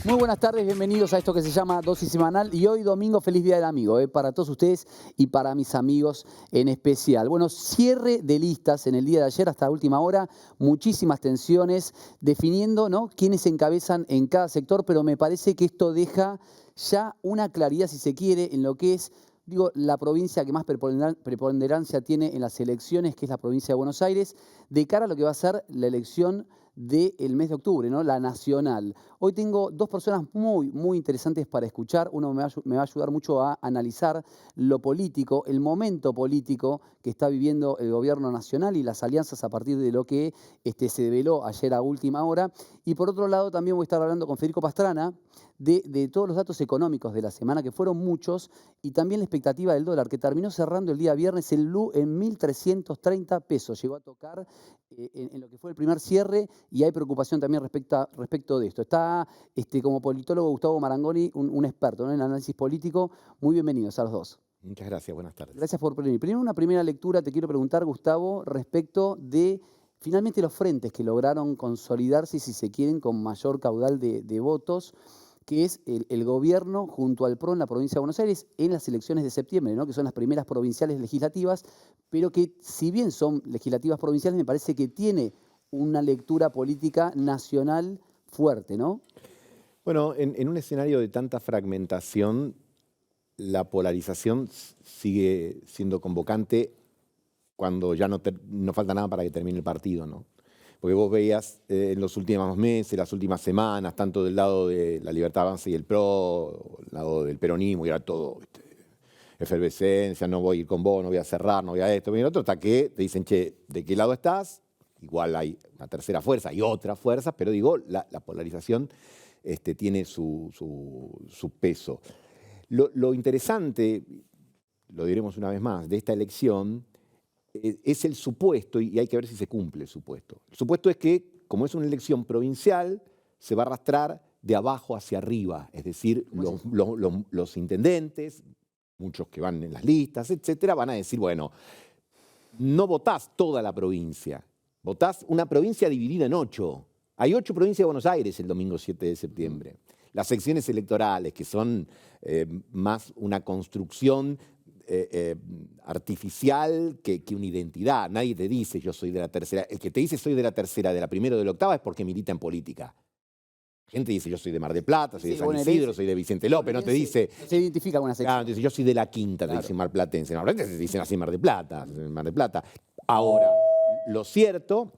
Muy buenas tardes, bienvenidos a esto que se llama Dosis Semanal y hoy domingo feliz Día del Amigo, para todos ustedes y para mis amigos en especial. Bueno, cierre de listas en el día de ayer hasta última hora, muchísimas tensiones definiendo, ¿no?, quiénes encabezan en cada sector, pero me parece que esto deja ya una claridad, si se quiere, en lo que es, digo, la provincia que más preponderancia tiene en las elecciones, que es la provincia de Buenos Aires, de cara a lo que va a ser la elección del mes de octubre, ¿no?, la nacional. Hoy tengo dos personas muy interesantes para escuchar. Uno me va a ayudar mucho a analizar lo político, el momento político que está viviendo el gobierno nacional y las alianzas a partir de lo que se develó ayer a última hora. Y por otro lado también voy a estar hablando con Federico Pastrana de todos los datos económicos de la semana, que fueron muchos, y también la expectativa del dólar, que terminó cerrando el día viernes el blue en 1.330 pesos. Llegó a tocar en lo que fue el primer cierre y hay preocupación también respecto de esto. Está como politólogo Gustavo Marangoni, un experto, ¿no?, en análisis político. Muy bienvenidos a los dos. Muchas gracias, buenas tardes. Gracias por venir. Primero, una primera lectura te quiero preguntar, Gustavo, respecto de finalmente los frentes que lograron consolidarse, si se quieren, con mayor caudal de votos, que es el gobierno junto al PRO en la provincia de Buenos Aires en las elecciones de septiembre, ¿no?, que son las primeras provinciales legislativas, pero que si bien son legislativas provinciales, me parece que tiene una lectura política nacional fuerte, ¿no? Bueno, en un escenario de tanta fragmentación, la polarización sigue siendo convocante cuando ya no falta nada para que termine el partido, ¿no? Porque vos veías en los últimos meses, las últimas semanas, tanto del lado de la Libertad Avanza y el PRO, del lado del peronismo, y era todo efervescencia, no voy a ir con vos, no voy a cerrar, no voy a esto, voy a otro, hasta que te dicen, che, ¿de qué lado estás? Igual hay una tercera fuerza y otra fuerza, pero digo, la polarización tiene su peso. Lo interesante, lo diremos una vez más, de esta elección es el supuesto, y hay que ver si se cumple el supuesto. El supuesto es que, como es una elección provincial, se va a arrastrar de abajo hacia arriba, es decir, los intendentes, muchos que van en las listas, etcétera, van a decir, bueno, no votás toda la provincia, votás una provincia dividida en 8. Hay 8 provincias de Buenos Aires el domingo 7 de septiembre. Las secciones electorales, que son más una construcción artificial que una identidad. Nadie te dice yo soy de la tercera. El que te dice soy de la tercera, de la primera o de la octava es porque milita en política. La gente dice yo soy de Mar del Plata, soy de San Isidro, soy de Vicente López, no te dice... Se identifica con una sección. Claro, te dice yo soy de la quinta, te dicen marplatense. En Mar del Plata te dicen así Mar del Plata, Mar del Plata. Ahora, lo cierto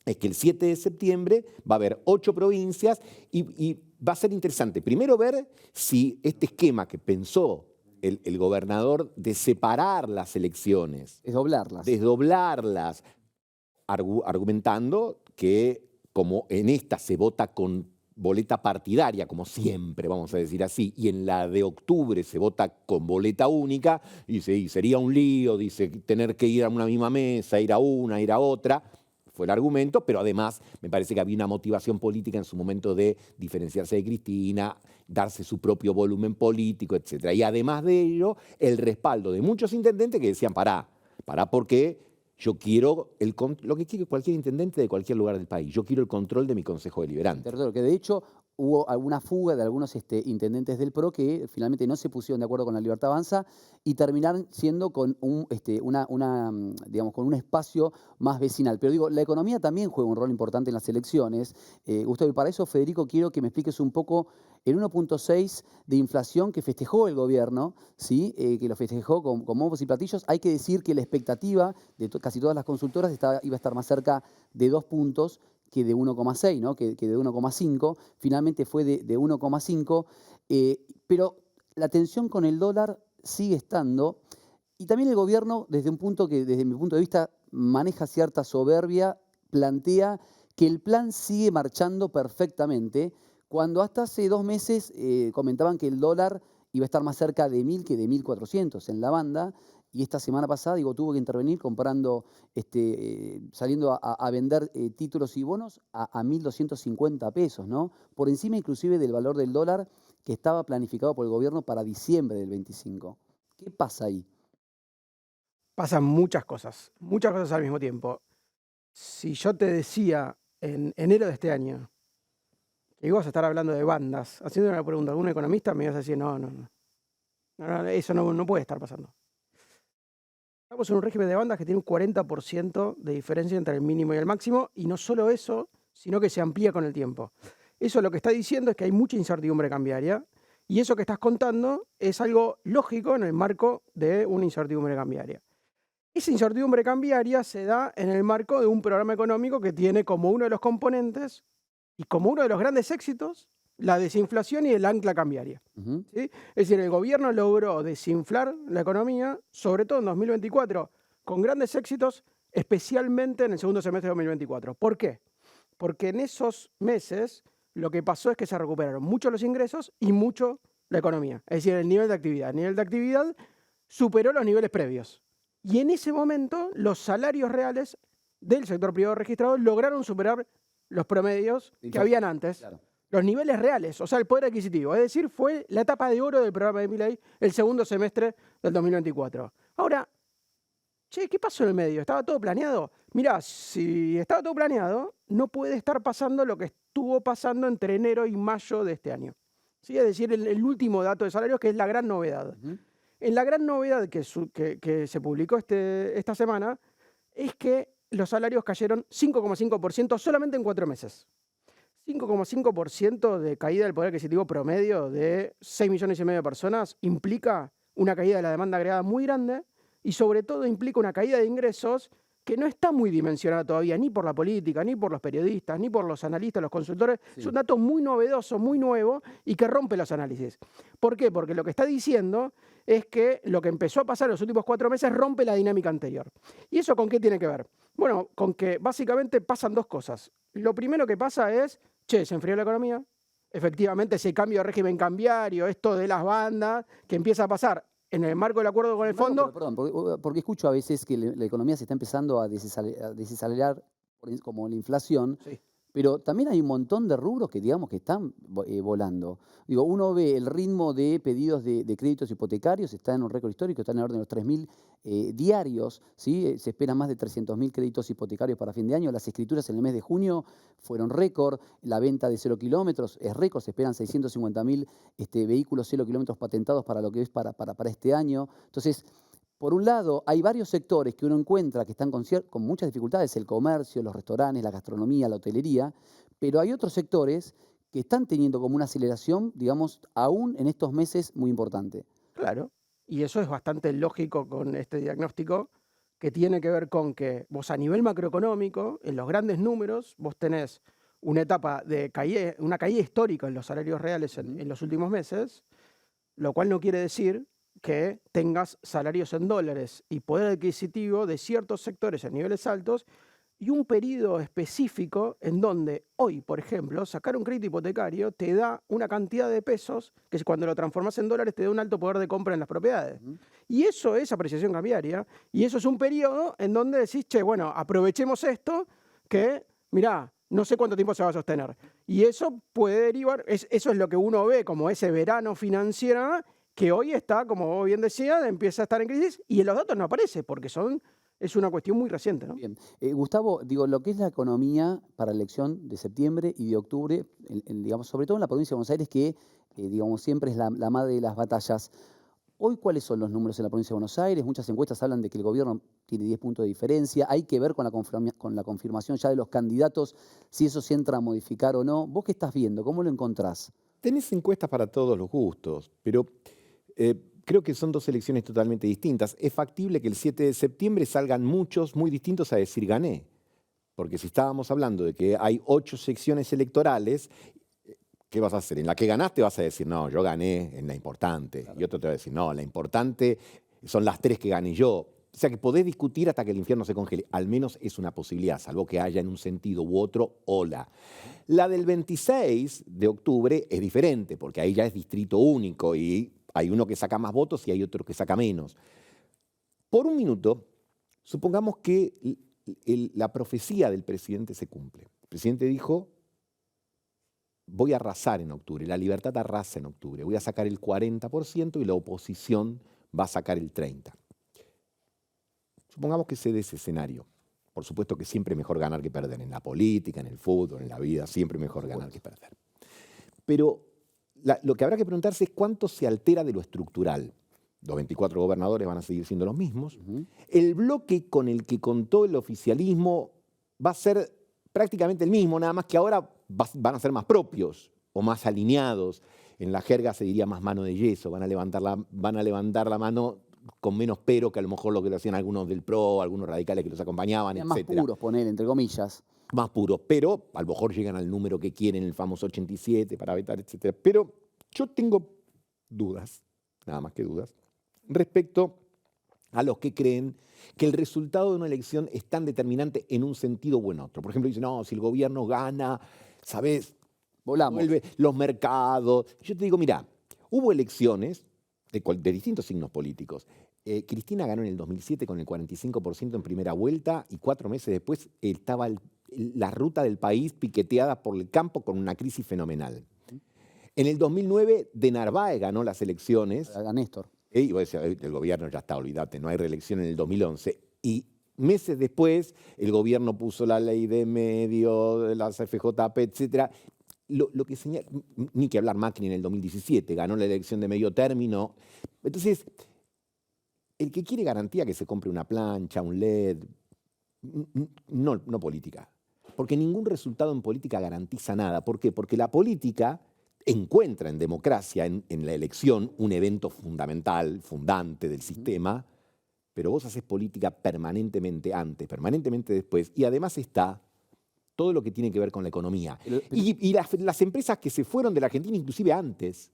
es que el 7 de septiembre va a haber 8 provincias y va a ser interesante primero ver si este esquema que pensó el gobernador de separar las elecciones, desdoblarlas, argumentando que como en esta se vota con boleta partidaria, como siempre, vamos a decir así, y en la de octubre se vota con boleta única, dice, y sería un lío, dice, tener que ir a una misma mesa, ir a una, ir a otra. Fue el argumento, pero además me parece que había una motivación política en su momento de diferenciarse de Cristina, darse su propio volumen político, etc. Y además de ello, el respaldo de muchos intendentes que decían, pará porque yo quiero lo que quiere cualquier intendente de cualquier lugar del país, yo quiero el control de mi Consejo Deliberante. Territorio, que de hecho hubo alguna fuga de algunos intendentes del PRO que finalmente no se pusieron de acuerdo con la Libertad Avanza y terminaron siendo con digamos, con un espacio más vecinal. Pero digo, la economía también juega un rol importante en las elecciones. Gustavo, y para eso, Federico, quiero que me expliques un poco el 1.6 de inflación que festejó el gobierno, ¿sí? Que lo festejó con bombos y platillos. Hay que decir que la expectativa de casi todas las consultoras iba a estar más cerca de 2 puntos que de 1,6, ¿no?, que de 1,5. Finalmente fue de 1,5, pero la tensión con el dólar sigue estando. Y también el gobierno, desde mi punto de vista, maneja cierta soberbia, plantea que el plan sigue marchando perfectamente, cuando hasta hace 2 meses comentaban que el dólar iba a estar más cerca de 1.000 que de 1.400 en la banda, y esta semana pasada, digo, tuvo que intervenir comprando, saliendo a vender títulos y bonos a 1.250 pesos, ¿no? Por encima inclusive del valor del dólar que estaba planificado por el gobierno para diciembre del 25. ¿Qué pasa ahí? pasan muchas cosas al mismo tiempo. Si yo te decía en enero de este año que ibas a estar hablando de bandas, haciendo una pregunta a algún economista, me ibas a decir, no, eso no puede estar pasando. Estamos en un régimen de bandas que tiene un 40% de diferencia entre el mínimo y el máximo, y no solo eso, sino que se amplía con el tiempo. Eso lo que está diciendo es que hay mucha incertidumbre cambiaria, y eso que estás contando es algo lógico en el marco de una incertidumbre cambiaria. Esa incertidumbre cambiaria se da en el marco de un programa económico que tiene como uno de los componentes y como uno de los grandes éxitos la desinflación y el ancla cambiaria. ¿Sí? Es decir, el gobierno logró desinflar la economía, sobre todo en 2024, con grandes éxitos, especialmente en el segundo semestre de 2024. ¿Por qué? Porque en esos meses lo que pasó es que se recuperaron mucho los ingresos y mucho la economía. Es decir, el nivel de actividad. El nivel de actividad superó los niveles previos. Y en ese momento los salarios reales del sector privado registrado lograron superar los promedios que habían antes. Claro. Los niveles reales, o sea, el poder adquisitivo. Es decir, fue la etapa de oro del programa de Milei el segundo semestre del 2024. Ahora, ¿qué pasó en el medio? ¿Estaba todo planeado? Mirá, si estaba todo planeado, no puede estar pasando lo que estuvo pasando entre enero y mayo de este año. ¿Sí? Es decir, el último dato de salarios, que es la gran novedad. En la gran novedad que se publicó esta semana es que los salarios cayeron 5,5% solamente en 4 meses. 5,5% de caída del poder adquisitivo promedio de 6,5 millones de personas implica una caída de la demanda agregada muy grande y sobre todo implica una caída de ingresos que no está muy dimensionada todavía ni por la política, ni por los periodistas, ni por los analistas, los consultores. Sí. Es un dato muy novedoso, muy nuevo y que rompe los análisis. ¿Por qué? Porque lo que está diciendo es que lo que empezó a pasar en los últimos 4 meses rompe la dinámica anterior. ¿Y eso con qué tiene que ver? Bueno, con que básicamente pasan 2 cosas. Lo primero que pasa es, se enfrió la economía, efectivamente ese cambio de régimen cambiario, esto de las bandas, que empieza a pasar en el marco del acuerdo con el fondo. Perdón, porque escucho a veces que la economía se está empezando a desacelerar como la inflación. Sí. Pero también hay un montón de rubros que, digamos, que están volando. Digo, uno ve el ritmo de pedidos de créditos hipotecarios, está en un récord histórico, está en el orden de los 3.000 diarios, ¿sí? Se esperan más de 300.000 créditos hipotecarios para fin de año. Las escrituras en el mes de junio fueron récord, la venta de 0 kilómetros es récord, se esperan 650.000 vehículos 0 kilómetros patentados para lo que es para este año. Entonces, por un lado, hay varios sectores que uno encuentra que están con muchas dificultades, el comercio, los restaurantes, la gastronomía, la hotelería, pero hay otros sectores que están teniendo como una aceleración, digamos, aún en estos meses muy importante. Claro, y eso es bastante lógico con este diagnóstico, que tiene que ver con que vos a nivel macroeconómico, en los grandes números, vos tenés una etapa de caída, una caída histórica en los salarios reales en los últimos meses, lo cual no quiere decir que tengas salarios en dólares y poder adquisitivo de ciertos sectores en niveles altos y un periodo específico en donde hoy, por ejemplo, sacar un crédito hipotecario te da una cantidad de pesos que cuando lo transformas en dólares te da un alto poder de compra en las propiedades. Y eso es apreciación cambiaria y eso es un periodo en donde decís, bueno, aprovechemos esto que, mirá, no sé cuánto tiempo se va a sostener. Y eso puede derivar, eso es lo que uno ve como ese verano financiero que hoy está, como vos bien decías, empieza a estar en crisis y en los datos no aparece porque es una cuestión muy reciente, ¿no? Bien. Gustavo, digo, lo que es la economía para la elección de septiembre y de octubre, digamos, sobre todo en la provincia de Buenos Aires, que digamos, siempre es la madre de las batallas. Hoy, ¿cuáles son los números en la provincia de Buenos Aires? Muchas encuestas hablan de que el gobierno tiene 10 puntos de diferencia. Hay que ver con la confirmación ya de los candidatos si eso se entra a modificar o no. ¿Vos qué estás viendo? ¿Cómo lo encontrás? Tenés encuestas para todos los gustos, pero creo que son 2 elecciones totalmente distintas. Es factible que el 7 de septiembre salgan muchos muy distintos a decir gané. Porque si estábamos hablando de que hay 8 secciones electorales, ¿qué vas a hacer? En la que ganaste vas a decir, no, yo gané en la importante. Claro. Y otro te va a decir, no, la importante son las 3 que gané yo. O sea que podés discutir hasta que el infierno se congele. Al menos es una posibilidad, salvo que haya en un sentido u otro ola. La del 26 de octubre es diferente, porque ahí ya es distrito único y hay uno que saca más votos y hay otro que saca menos. Por un minuto, supongamos que la profecía del presidente se cumple. El presidente dijo, voy a arrasar en octubre, la libertad arrasa en octubre, voy a sacar el 40% y la oposición va a sacar el 30%. Supongamos que se dé ese escenario. Por supuesto que siempre es mejor ganar que perder. En la política, en el fútbol, en la vida, siempre es mejor ganar que perder. Pero lo que habrá que preguntarse es cuánto se altera de lo estructural. Los 24 gobernadores van a seguir siendo los mismos. El bloque con el que contó el oficialismo va a ser prácticamente el mismo, nada más que ahora van a ser más propios o más alineados. En la jerga se diría más mano de yeso, van a levantar la mano con menos pero que a lo mejor lo que lo hacían algunos del PRO, algunos radicales que los acompañaban, Más etcétera. puros, poner, entre comillas. Más puros, pero a lo mejor llegan al número que quieren, el famoso 87 para vetar, etcétera. Pero yo tengo dudas, nada más que dudas, respecto a los que creen que el resultado de una elección es tan determinante en un sentido o en otro. Por ejemplo, dicen, no, si el gobierno gana, ¿sabes? Volamos. Vuelve los mercados. Yo te digo, mira, hubo elecciones de distintos signos políticos. Cristina ganó en el 2007 con el 45% en primera vuelta y 4 meses después estaba la ruta del país piqueteada por el campo con una crisis fenomenal. En el 2009, de Narváez ganó las elecciones. A Néstor. Y vos decís, el gobierno ya está, olvídate, no hay reelección en el 2011. Y meses después, el gobierno puso la ley de medio, las FJP, etcétera. Lo que señala, ni que hablar Macri en el 2017, ganó la elección de medio término. Entonces, el que quiere garantía que se compre una plancha, un LED, no política. Porque ningún resultado en política garantiza nada. ¿Por qué? Porque la política encuentra en democracia, en la elección, un evento fundamental, fundante del sistema, pero vos haces política permanentemente antes, permanentemente después, y además está todo lo que tiene que ver con la economía. Y las empresas que se fueron de la Argentina, inclusive antes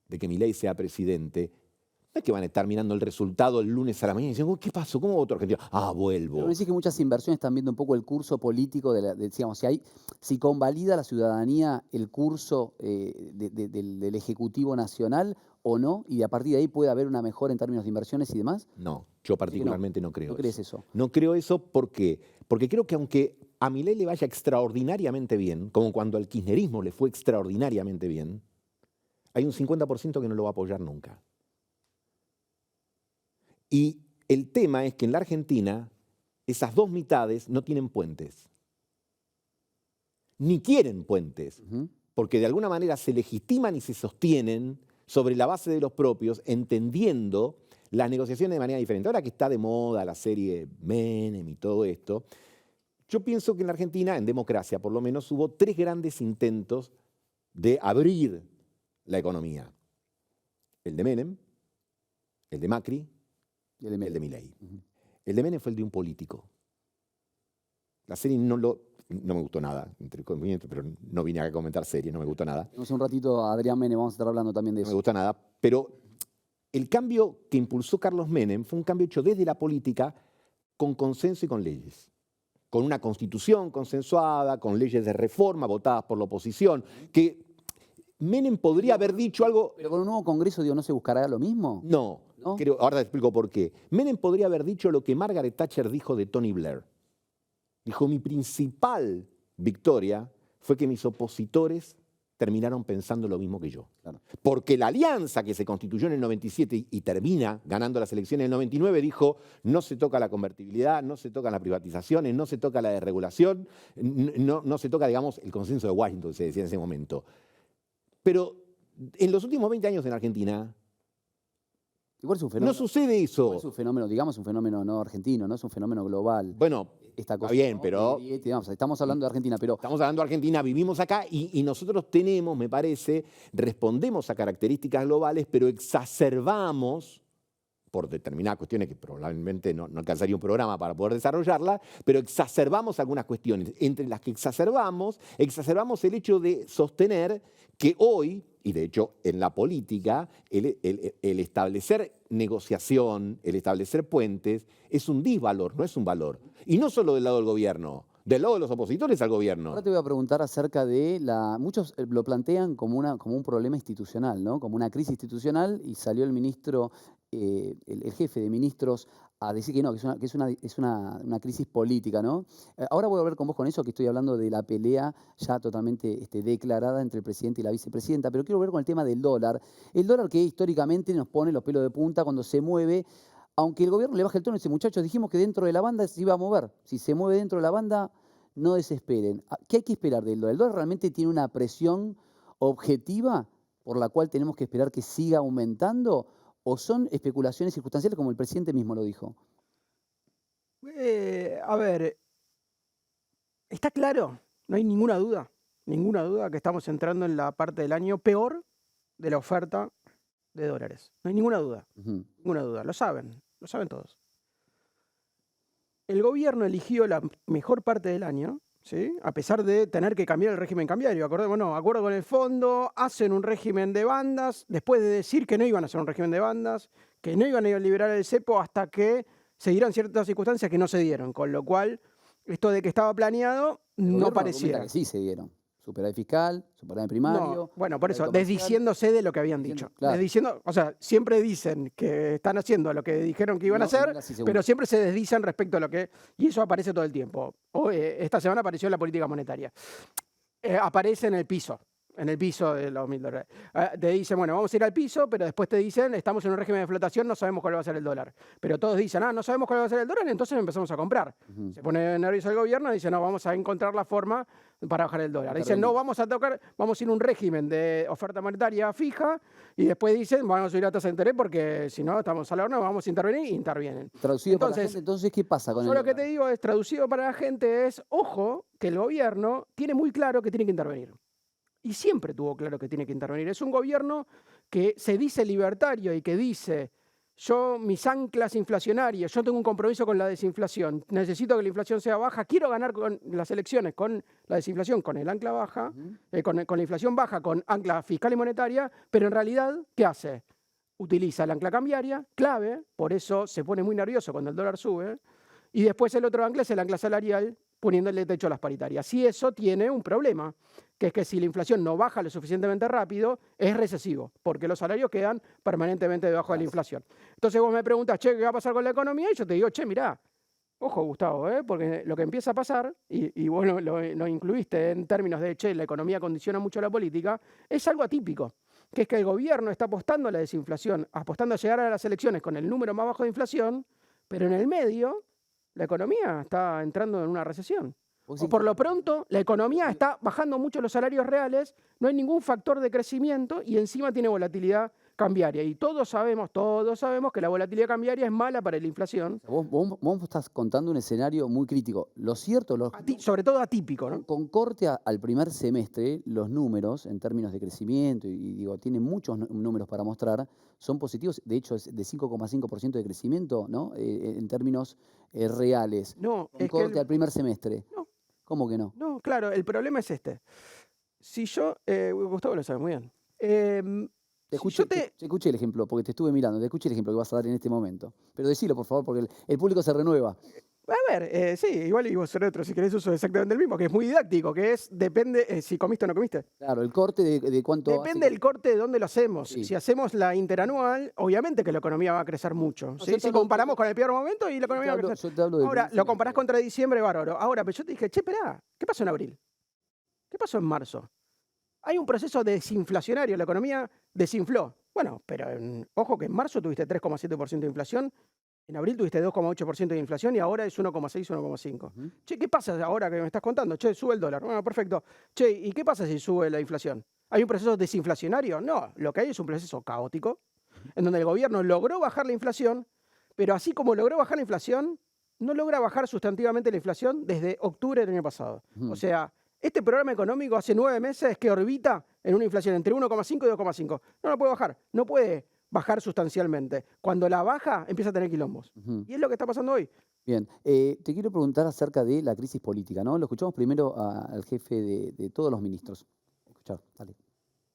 de que Milei sea presidente, no es que van a estar mirando el resultado el lunes a la mañana y diciendo, ¿qué pasó? ¿Cómo votó Argentina? Ah, vuelvo. Pero me decís que muchas inversiones están viendo un poco el curso político, digamos, si convalida la ciudadanía el curso del Ejecutivo Nacional o no, y a partir de ahí puede haber una mejora en términos de inversiones y demás. No, yo particularmente no creo ¿No crees eso? No creo eso porque creo que aunque a Milei le vaya extraordinariamente bien, como cuando al kirchnerismo le fue extraordinariamente bien, hay un 50% que no lo va a apoyar nunca. Y el tema es que en la Argentina esas dos mitades no tienen puentes. Ni quieren puentes, porque de alguna manera se legitiman y se sostienen sobre la base de los propios, entendiendo las negociaciones de manera diferente. Ahora que está de moda la serie Menem y todo esto, yo pienso que en la Argentina, en democracia por lo menos, hubo 3 grandes intentos de abrir la economía. El de Menem, el de Macri y el de Milei. El de Menem fue el de un político. La serie no me gustó nada, entre comillas, pero no vine a comentar series, no me gustó nada. Tenemos un ratito a Adrián Menem, vamos a estar hablando también de eso. No me gusta nada, pero el cambio que impulsó Carlos Menem fue un cambio hecho desde la política con consenso y con leyes. Con una constitución consensuada, con leyes de reforma votadas por la oposición, que Menem podría haber dicho algo... Pero con un nuevo Congreso, digo, ¿no se buscará lo mismo? No, ¿No? ahora te explico por qué. Menem podría haber dicho lo que Margaret Thatcher dijo de Tony Blair. Dijo, mi principal victoria fue que mis opositores terminaron pensando lo mismo que yo. Claro. Porque la alianza que se constituyó en el 97 y termina ganando las elecciones en el 99 dijo, no se toca la convertibilidad, no se tocan las privatizaciones, no se toca la desregulación, no se toca, digamos, el consenso de Washington, se decía en ese momento. Pero en los últimos 20 años en Argentina Igual es un fenómeno, no sucede eso. igual es un fenómeno, digamos, un fenómeno no argentino, no es un fenómeno global. Bueno, Esta cosa, está bien, ¿no? pero... Digamos, estamos hablando de Argentina, pero Estamos hablando de Argentina, vivimos acá y nosotros tenemos, me parece, respondemos a características globales, pero exacerbamos, por determinadas cuestiones que probablemente no alcanzaría un programa para poder desarrollarla, pero exacerbamos algunas cuestiones. Entre las que exacerbamos el hecho de sostener que hoy, y de hecho en la política, el establecer negociación, el establecer puentes, es un disvalor, no es un valor. Y no solo del lado del gobierno, del lado de los opositores al gobierno. ahora te voy a preguntar acerca de muchos lo plantean como un problema institucional, ¿no? Como una crisis institucional, y salió el ministro, el jefe de ministros, a decir que no, que es una crisis política, ¿no? Ahora voy a volver con vos con eso, que estoy hablando de la pelea ya totalmente declarada entre el presidente y la vicepresidenta, pero quiero ver con el tema del dólar. El dólar que históricamente nos pone los pelos de punta cuando se mueve aunque el gobierno le baje el tono y dice, muchachos, dijimos que dentro de la banda se iba a mover. Si se mueve dentro de la banda, no desesperen. ¿Qué hay que esperar del dólar? ¿El dólar realmente tiene una presión objetiva por la cual tenemos que esperar que siga aumentando? ¿O son especulaciones circunstanciales como el presidente mismo lo dijo? A ver, está claro, no hay ninguna duda que estamos entrando en la parte del año peor de la oferta de dólares. No hay ninguna duda, ninguna duda. Lo saben todos. El gobierno eligió la mejor parte del año, ¿sí? A pesar de tener que cambiar el régimen cambiario. Acuerdo con el fondo, hacen un régimen de bandas, después de decir que no iban a hacer un régimen de bandas, que no iban a liberar el cepo hasta que se dieran ciertas circunstancias que no se dieron. Con lo cual, esto de que estaba planeado no parecía. Que sí se dieron. Superávit fiscal, superávit primario. No, bueno, por eso, desdiciéndose de lo que habían dicho. Claro. O sea, siempre dicen que están haciendo lo que dijeron que iban a hacer, pero siempre se desdicen respecto a lo que... Y eso aparece todo el tiempo. Esta semana apareció en la política monetaria. Aparece en el piso de los $1.000. Te dicen, bueno, vamos a ir al piso, pero después te dicen, estamos en un régimen de flotación, no sabemos cuál va a ser el dólar. Pero todos dicen, no sabemos cuál va a ser el dólar, entonces empezamos a comprar. Se pone nervioso el gobierno y dice, no, vamos a encontrar la forma para bajar el dólar. Dicen, no, vamos a ir a un régimen de oferta monetaria fija, y después dicen, vamos a subir la tasa de interés porque si no, estamos al horno, vamos a intervenir, y intervienen. Traducido para la gente, entonces, ¿qué pasa con el dólar? dólar? Lo que te digo es, traducido para la gente es, ojo, que el gobierno tiene muy claro que tiene que intervenir. Y siempre tuvo claro que tiene que intervenir. Es un gobierno que se dice libertario y que dice, mis anclas inflacionarias, yo tengo un compromiso con la desinflación, necesito que la inflación sea baja, quiero ganar con las elecciones con la desinflación, con el ancla baja, con la inflación baja, con ancla fiscal y monetaria, pero en realidad, ¿qué hace? Utiliza el ancla cambiaria, clave, por eso se pone muy nervioso cuando el dólar sube, y después el otro ancla es el ancla salarial, poniéndole techo a las paritarias. Y eso tiene un problema, que es que si la inflación no baja lo suficientemente rápido, es recesivo, porque los salarios quedan permanentemente debajo de la inflación. Entonces vos me preguntas, ¿qué va a pasar con la economía? Y yo te digo, mirá, ojo, Gustavo, porque lo que empieza a pasar, y vos lo incluiste en términos de, la economía condiciona mucho la política, es algo atípico, que es que el gobierno está apostando a la desinflación, apostando a llegar a las elecciones con el número más bajo de inflación, pero en el medio la economía está entrando en una recesión. Por lo pronto, la economía está bajando mucho los salarios reales, no hay ningún factor de crecimiento y encima tiene volatilidad cambiaria. Y todos sabemos que la volatilidad cambiaria es mala para la inflación. Vos estás contando un escenario muy crítico. Lo cierto, sobre todo atípico, ¿no? Con corte al primer semestre, los números en términos de crecimiento, y digo, tienen muchos números para mostrar, son positivos. De hecho, es de 5,5% de crecimiento, ¿no? En términos reales. No, con corte al primer semestre. No. ¿Cómo que no? No, claro, el problema es este. Si yo... Gustavo lo sabe muy bien. Te escuché el ejemplo, porque te estuve mirando, te escuché el ejemplo que vas a dar en este momento. Pero decilo, por favor, porque el público se renueva. A ver, sí, igual y vos otro, si querés uso exactamente el mismo, que es muy didáctico, que es, depende si comiste o no comiste. Claro, el corte de cuánto... Depende del corte de dónde lo hacemos. Sí. Si hacemos la interanual, obviamente que la economía va a crecer mucho. ¿Sí? Si comparamos con el peor momento y la economía va a crecer. Ahora, lo comparás contra diciembre, bárbaro. Ahora, pero yo te dije, esperá, ¿qué pasó en abril? ¿Qué pasó en marzo? Hay un proceso desinflacionario, la economía desinfló. Bueno, pero ojo que en marzo tuviste 3,7% de inflación, en abril tuviste 2,8% de inflación y ahora es 1,6, 1,5. Che, ¿qué pasa ahora que me estás contando? Che, sube el dólar. Bueno, perfecto. Che, ¿y qué pasa si sube la inflación? ¿Hay un proceso desinflacionario? No, lo que hay es un proceso caótico, en donde el gobierno logró bajar la inflación, pero así como logró bajar la inflación, no logra bajar sustantivamente la inflación desde octubre del año pasado. O sea, este programa económico hace 9 meses que orbita en una inflación entre 1,5 y 2,5. No lo puede bajar, no puede bajar sustancialmente. Cuando la baja, empieza a tener quilombos. Y es lo que está pasando hoy. Bien, te quiero preguntar acerca de la crisis política, ¿no? Lo escuchamos primero al jefe de todos los ministros. Escuchar, dale.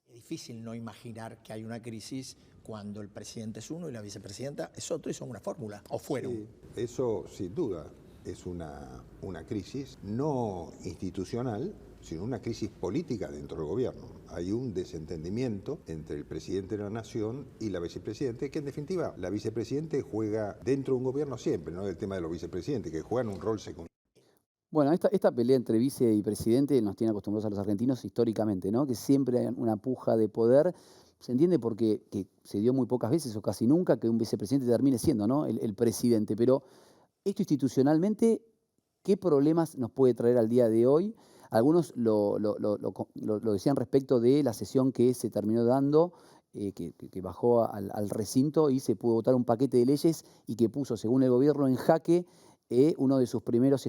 Es difícil no imaginar que hay una crisis cuando el presidente es uno y la vicepresidenta es otro y son una fórmula, o fueron. Sí, eso sin duda es una crisis no institucional, sino una crisis política dentro del gobierno. Hay un desentendimiento entre el presidente de la nación y la vicepresidenta, que en definitiva la vicepresidenta juega dentro de un gobierno siempre, no el tema de los vicepresidentes, que juegan un rol secundario. Bueno, esta pelea entre vice y presidente nos tiene acostumbrados a los argentinos históricamente, ¿no? Que siempre hay una puja de poder. se entiende porque que se dio muy pocas veces o casi nunca que un vicepresidente termine siendo, ¿no?, el presidente. Pero esto institucionalmente, ¿qué problemas nos puede traer al día de hoy? Algunos lo decían respecto de la sesión que se terminó dando, que bajó al recinto y se pudo votar un paquete de leyes y que puso, según el gobierno, en jaque uno de sus primeros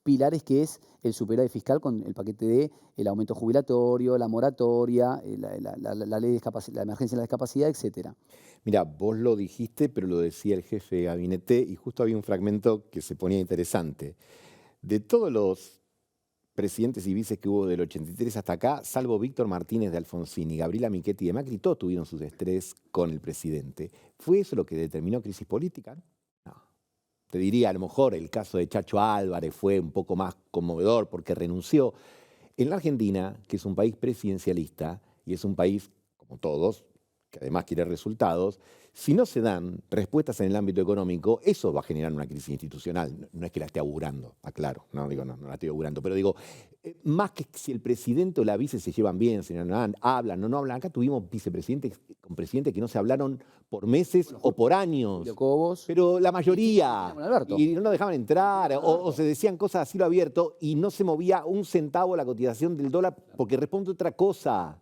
pilares, que es el superávit fiscal con el paquete de el aumento jubilatorio, la moratoria, la ley de la emergencia de la discapacidad, etcétera. Mira, vos lo dijiste, pero lo decía el jefe de gabinete y justo había un fragmento que se ponía interesante. De todos los presidentes y vices que hubo del 83 hasta acá, salvo Víctor Martínez de Alfonsín y Gabriela Michetti de Macri, todos tuvieron sus estrés con el presidente. ¿Fue eso lo que determinó crisis política? No. Te diría, a lo mejor el caso de Chacho Álvarez fue un poco más conmovedor porque renunció. En la Argentina, que es un país presidencialista y es un país, como todos, que además quiere resultados, si no se dan respuestas en el ámbito económico, eso va a generar una crisis institucional. No es que la esté augurando, aclaro, no la estoy augurando, pero digo, más que si el presidente o la vice se llevan bien, si no hablan, no hablan. Acá tuvimos vicepresidentes con presidentes que no se hablaron por meses o por años. Pero la mayoría. Y no lo dejaban entrar, o se decían cosas así lo abierto, y no se movía un centavo la cotización del dólar porque responde otra cosa.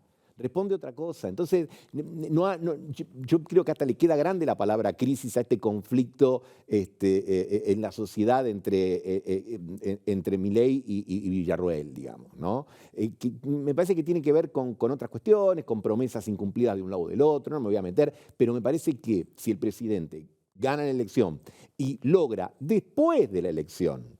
Entonces, yo creo que hasta le queda grande la palabra crisis a este conflicto en la sociedad entre Milei y Villarroel, digamos, ¿no? Me parece que tiene que ver con otras cuestiones, con promesas incumplidas de un lado o del otro, no me voy a meter, pero me parece que si el presidente gana la elección y logra, después de la elección,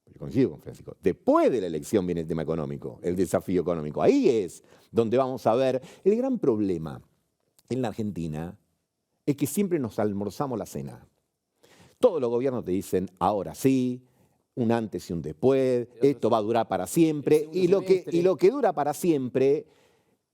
yo coincido con Francisco, después de la elección viene el tema económico, el desafío económico. Ahí es donde vamos a ver el gran problema en la Argentina, es que siempre nos almorzamos la cena. Todos los gobiernos te dicen, ahora sí, un antes y un después, esto va a durar para siempre, y lo que dura para siempre,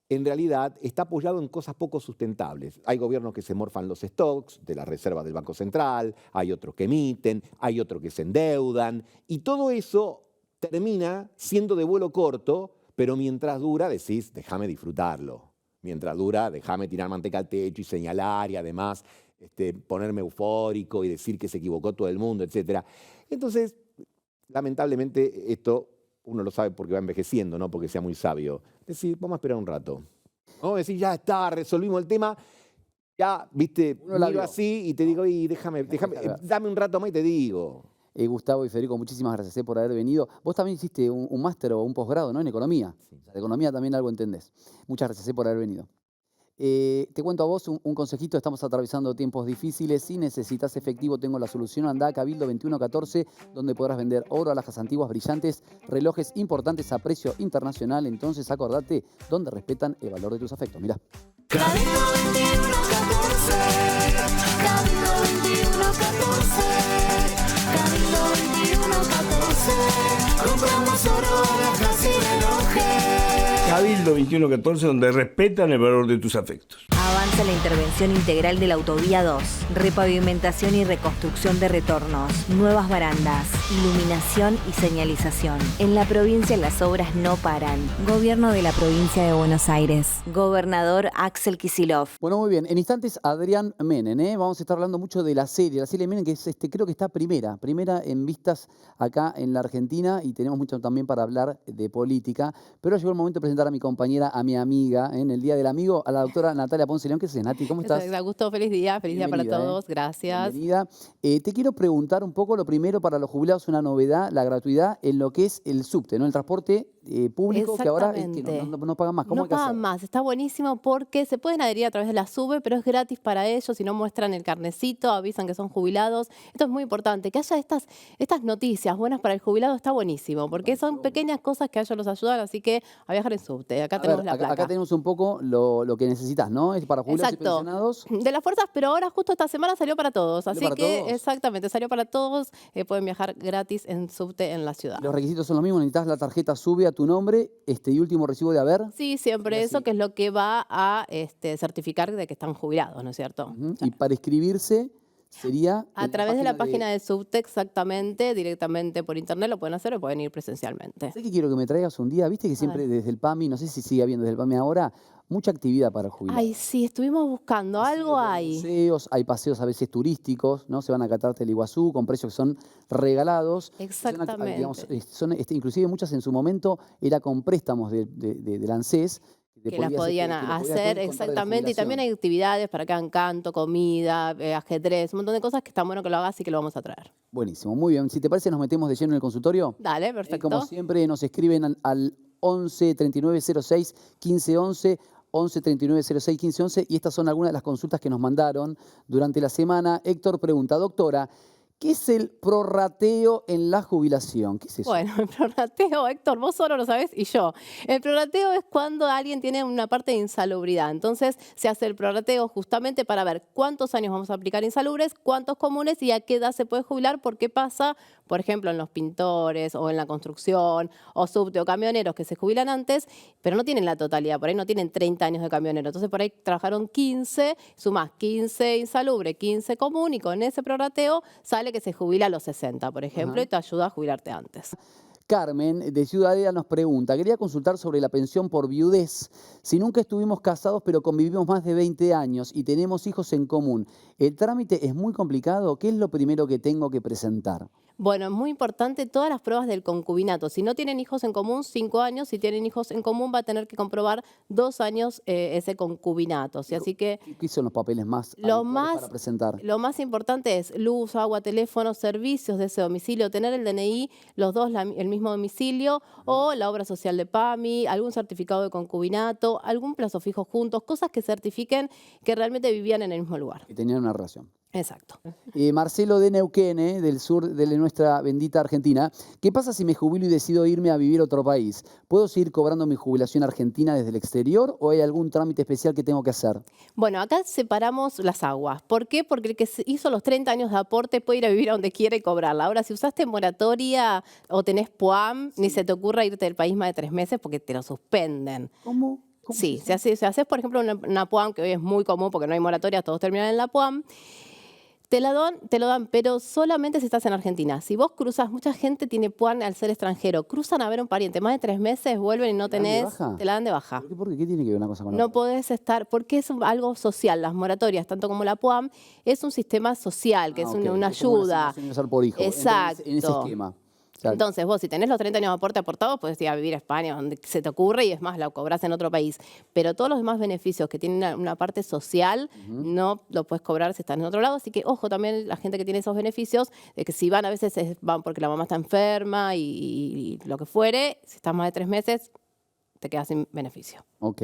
en realidad, está apoyado en cosas poco sustentables. Hay gobiernos que se morfan los stocks de las reservas del Banco Central, hay otros que emiten, hay otros que se endeudan, y todo eso termina siendo de vuelo corto, pero mientras dura decís, déjame disfrutarlo. Mientras dura, déjame tirar manteca al techo y señalar, y además ponerme eufórico y decir que se equivocó todo el mundo, etc. Entonces, lamentablemente, esto uno lo sabe porque va envejeciendo, no porque sea muy sabio. Decir, vamos a esperar un rato. Vamos a decir, ya está, resolvimos el tema. Ya, viste, miro así y te digo, y déjame, dame un rato más y te digo. Gustavo y Federico, muchísimas gracias por haber venido. Vos también hiciste un máster o un posgrado, ¿no?, en economía. Sí. O sea, de economía también algo entendés. Muchas gracias por haber venido. Te cuento a vos un consejito, estamos atravesando tiempos difíciles. Si necesitas efectivo, tengo la solución. Andá a Cabildo 2114, donde podrás vender oro, alhajas antiguas brillantes, relojes importantes a precio internacional. Entonces acordate, donde respetan el valor de tus afectos. Mirá. Cabildo 2114, Cabildo 2114, Cabildo 2114, compramos oro, alhajas y relojes. Cabildo 2114, donde respetan el valor de tus afectos. Avanza la intervención integral de la Autovía 2. Repavimentación y reconstrucción de retornos, nuevas barandas, iluminación y señalización. En la provincia las obras no paran. Gobierno de la provincia de Buenos Aires. Gobernador Axel Kicillof. Bueno, muy bien. En instantes, Adrián Menem, ¿eh? Vamos a estar hablando mucho de la serie Menem, que es, creo que está primera en vistas acá en la Argentina, y tenemos mucho también para hablar de política. Pero llegó el momento de presentar a mi compañera, a mi amiga, en el Día del Amigo, a la doctora Natalia Ponce León. ¿Qué haces, Nati? ¿Cómo estás? Augusto, feliz día para todos, gracias. Bienvenida. Te quiero preguntar un poco, lo primero, para los jubilados, una novedad, la gratuidad en lo que es el subte, ¿no? El transporte público, que ahora es que no pagan más. ¿Cómo no pagan más, está buenísimo porque se pueden adherir a través de la SUBE, pero es gratis para ellos, si no muestran el carnecito, avisan que son jubilados. Esto es muy importante, que haya estas noticias buenas para el jubilado, está buenísimo, porque son pequeñas cosas que a ellos los ayudan, así que a viajar en subte. Acá tenemos la placa. Acá tenemos un poco lo que necesitas, ¿no? Es para jubilados y pensionados. De las fuerzas, pero ahora justo esta semana salió para todos, así que exactamente, salió para todos, pueden viajar gratis en subte en la ciudad. Los requisitos son los mismos, necesitas la tarjeta SUBE a tu nombre y último recibo de haber. Sí, siempre eso, que es lo que va a certificar de que están jubilados, ¿no es cierto? Y para inscribirse Sería A través de la página de Subte, exactamente, directamente por internet lo pueden hacer o pueden ir presencialmente. ¿Sabés qué quiero que me traigas un día? Viste que siempre desde el PAMI, no sé si sigue habiendo desde el PAMI ahora, mucha actividad para el jubilado. Ay, sí, estuvimos buscando, algo hay. Museos, hay paseos a veces turísticos, ¿no? Se van a Catarte el Iguazú con precios que son regalados. Exactamente. Inclusive muchas en su momento era con préstamos del ANSES. Que las podían hacer, exactamente. Y también hay actividades para que hagan canto, comida, ajedrez, un montón de cosas que están bueno que lo hagas y que lo vamos a traer. Buenísimo, muy bien. Si te parece, nos metemos de lleno en el consultorio. Dale, perfecto. Como siempre, nos escriben al 11 39 06 15 11. 11 39 06 15 11 y estas son algunas de las consultas que nos mandaron durante la semana. Héctor pregunta, doctora, ¿qué es el prorrateo en la jubilación? ¿Qué es eso? Bueno, el prorrateo, Héctor, vos solo lo sabés y yo. El prorrateo es cuando alguien tiene una parte de insalubridad. Entonces se hace el prorrateo justamente para ver cuántos años vamos a aplicar insalubres, cuántos comunes y a qué edad se puede jubilar, porque pasa, por ejemplo, en los pintores o en la construcción o subte o camioneros que se jubilan antes, pero no tienen la totalidad, por ahí no tienen 30 años de camionero. Entonces por ahí trabajaron 15, sumás 15 insalubre, 15 común y con ese prorrateo sale que se jubila a los 60, por ejemplo, y te ayuda a jubilarte antes. Carmen, de Ciudadela, nos pregunta, quería consultar sobre la pensión por viudez. Si nunca estuvimos casados, pero convivimos más de 20 años y tenemos hijos en común, ¿el trámite es muy complicado? ¿Qué es lo primero que tengo que presentar? Bueno, es muy importante todas las pruebas del concubinato. Si no tienen hijos en común, 5 años. Si tienen hijos en común, va a tener que comprobar 2 años ese concubinato. ¿Sí? Así que ¿Qué son los papeles más habituales para presentar? lo más importante es luz, agua, teléfono, servicios de ese domicilio, tener el DNI, los dos el mismo domicilio, o la obra social de PAMI, algún certificado de concubinato, algún plazo fijo juntos, cosas que certifiquen que realmente vivían en el mismo lugar. Que tenían una relación. Exacto. Marcelo de Neuquén, del sur de nuestra bendita Argentina. ¿Qué pasa si me jubilo y decido irme a vivir a otro país? ¿Puedo seguir cobrando mi jubilación argentina desde el exterior o hay algún trámite especial que tengo que hacer? Bueno, acá separamos las aguas. ¿Por qué? Porque el que hizo los 30 años de aporte puede ir a vivir a donde quiere y cobrarla. Ahora, si usaste moratoria o tenés PUAM, ni se te ocurra irte del país más de 3 meses porque te lo suspenden. ¿Cómo? Sí, si haces, por ejemplo, una PUAM, que hoy es muy común porque no hay moratoria, todos terminan en la PUAM, te lo dan, pero solamente si estás en Argentina. Si vos cruzas, mucha gente tiene PUAM al ser extranjero. Cruzan a ver a un pariente más de 3 meses, vuelven y no tenés, te la dan de baja. ¿Por qué? ¿Qué tiene que ver una cosa con la No otra? podés estar, porque es algo social. Las moratorias, tanto como la PUAM, es un sistema social, que es una Es como ayuda. asignación universal por hijo. Exacto. En ese esquema. Claro. Entonces, vos, si tenés los 30 años de aporte aportados, podés ir a vivir a España, donde se te ocurre, y es más, la cobrás en otro país. Pero todos los demás beneficios que tienen una parte social, no lo puedes cobrar si estás en otro lado. Así que, ojo, también la gente que tiene esos beneficios, de que si van, a veces van porque la mamá está enferma y lo que fuere, si estás más de 3 meses, te quedas sin beneficio. Ok.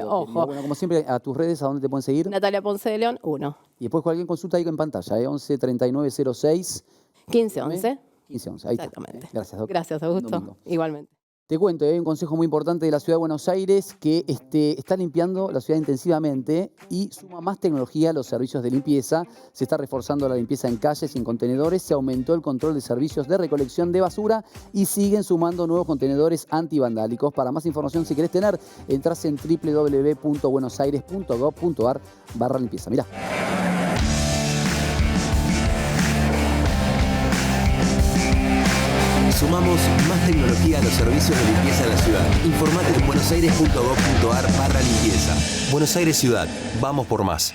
Ojo. Bueno, como siempre, a tus redes, ¿a dónde te pueden seguir? Natalia Ponce de León, 1. Y después cualquier consulta ahí en pantalla, 11 39 06 15 11. 15 11. Ahí Exactamente. está. Gracias, doctor. Gracias, Buen Augusto. domingo. Igualmente. Te cuento, hay un consejo muy importante de la Ciudad de Buenos Aires que está limpiando la ciudad intensivamente y suma más tecnología a los servicios de limpieza. Se está reforzando la limpieza en calles y en contenedores, se aumentó el control de servicios de recolección de basura y siguen sumando nuevos contenedores antivandálicos. Para más información, si querés tener, entras en www.buenosaires.gov.ar/limpieza. Mirá. Sumamos más tecnología a los servicios de limpieza de la ciudad. Informate en buenosaires.gov.ar/limpieza. Buenos Aires Ciudad. Vamos por más.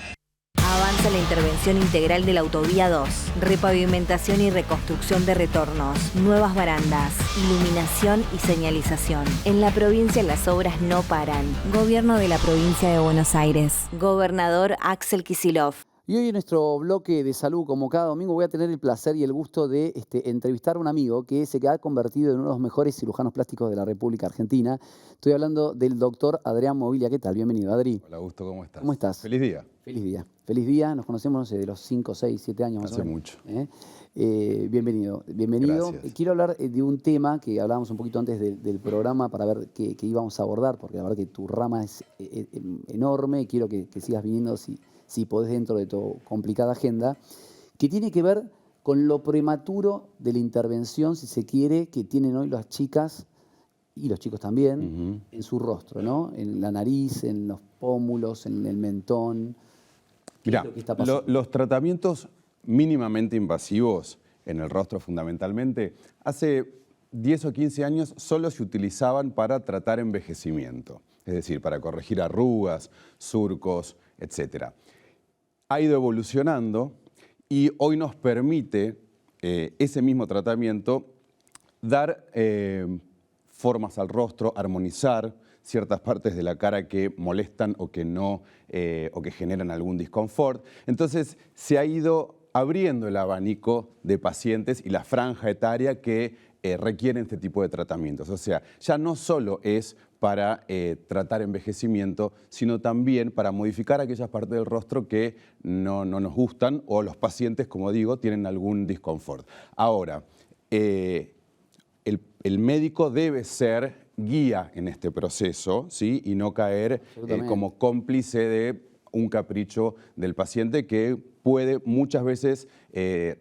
Avanza la intervención integral de la Autovía 2. Repavimentación y reconstrucción de retornos. Nuevas barandas. Iluminación y señalización. En la provincia las obras no paran. Gobierno de la provincia de Buenos Aires. Gobernador Axel Kicillof. Y hoy en nuestro bloque de salud, como cada domingo, voy a tener el placer y el gusto de entrevistar a un amigo que se ha convertido en uno de los mejores cirujanos plásticos de la República Argentina. Estoy hablando del doctor Adrián Mobilia. ¿Qué tal? Bienvenido, Adri. Hola, Augusto, ¿cómo estás? ¿Cómo estás? Feliz día. Feliz día. Feliz día. Nos conocemos, no sé, de los 5, 6, 7 años más o Hace menos. mucho. Bienvenido. Bienvenido. Gracias. Quiero hablar de un tema que hablábamos un poquito antes del programa para ver qué íbamos a abordar, porque la verdad que tu rama es enorme. Quiero que sigas viniendo si podés dentro de tu complicada agenda, que tiene que ver con lo prematuro de la intervención, si se quiere, que tienen hoy las chicas y los chicos también en su rostro, ¿no? En la nariz, en los pómulos, en el mentón. Mirá, ¿Qué está pasando? los tratamientos mínimamente invasivos en el rostro fundamentalmente, hace 10 o 15 años solo se utilizaban para tratar envejecimiento, es decir, para corregir arrugas, surcos, etc. Ha ido evolucionando y hoy nos permite ese mismo tratamiento dar formas al rostro, armonizar ciertas partes de la cara que molestan o que no, o que generan algún disconfort. Entonces se ha ido abriendo el abanico de pacientes y la franja etaria que requieren este tipo de tratamientos. O sea, ya no solo es para tratar envejecimiento, sino también para modificar aquellas partes del rostro que no nos gustan o los pacientes, como digo, tienen algún disconfort. Ahora, el médico debe ser guía en este proceso, ¿sí? Y no caer como cómplice de un capricho del paciente que puede muchas veces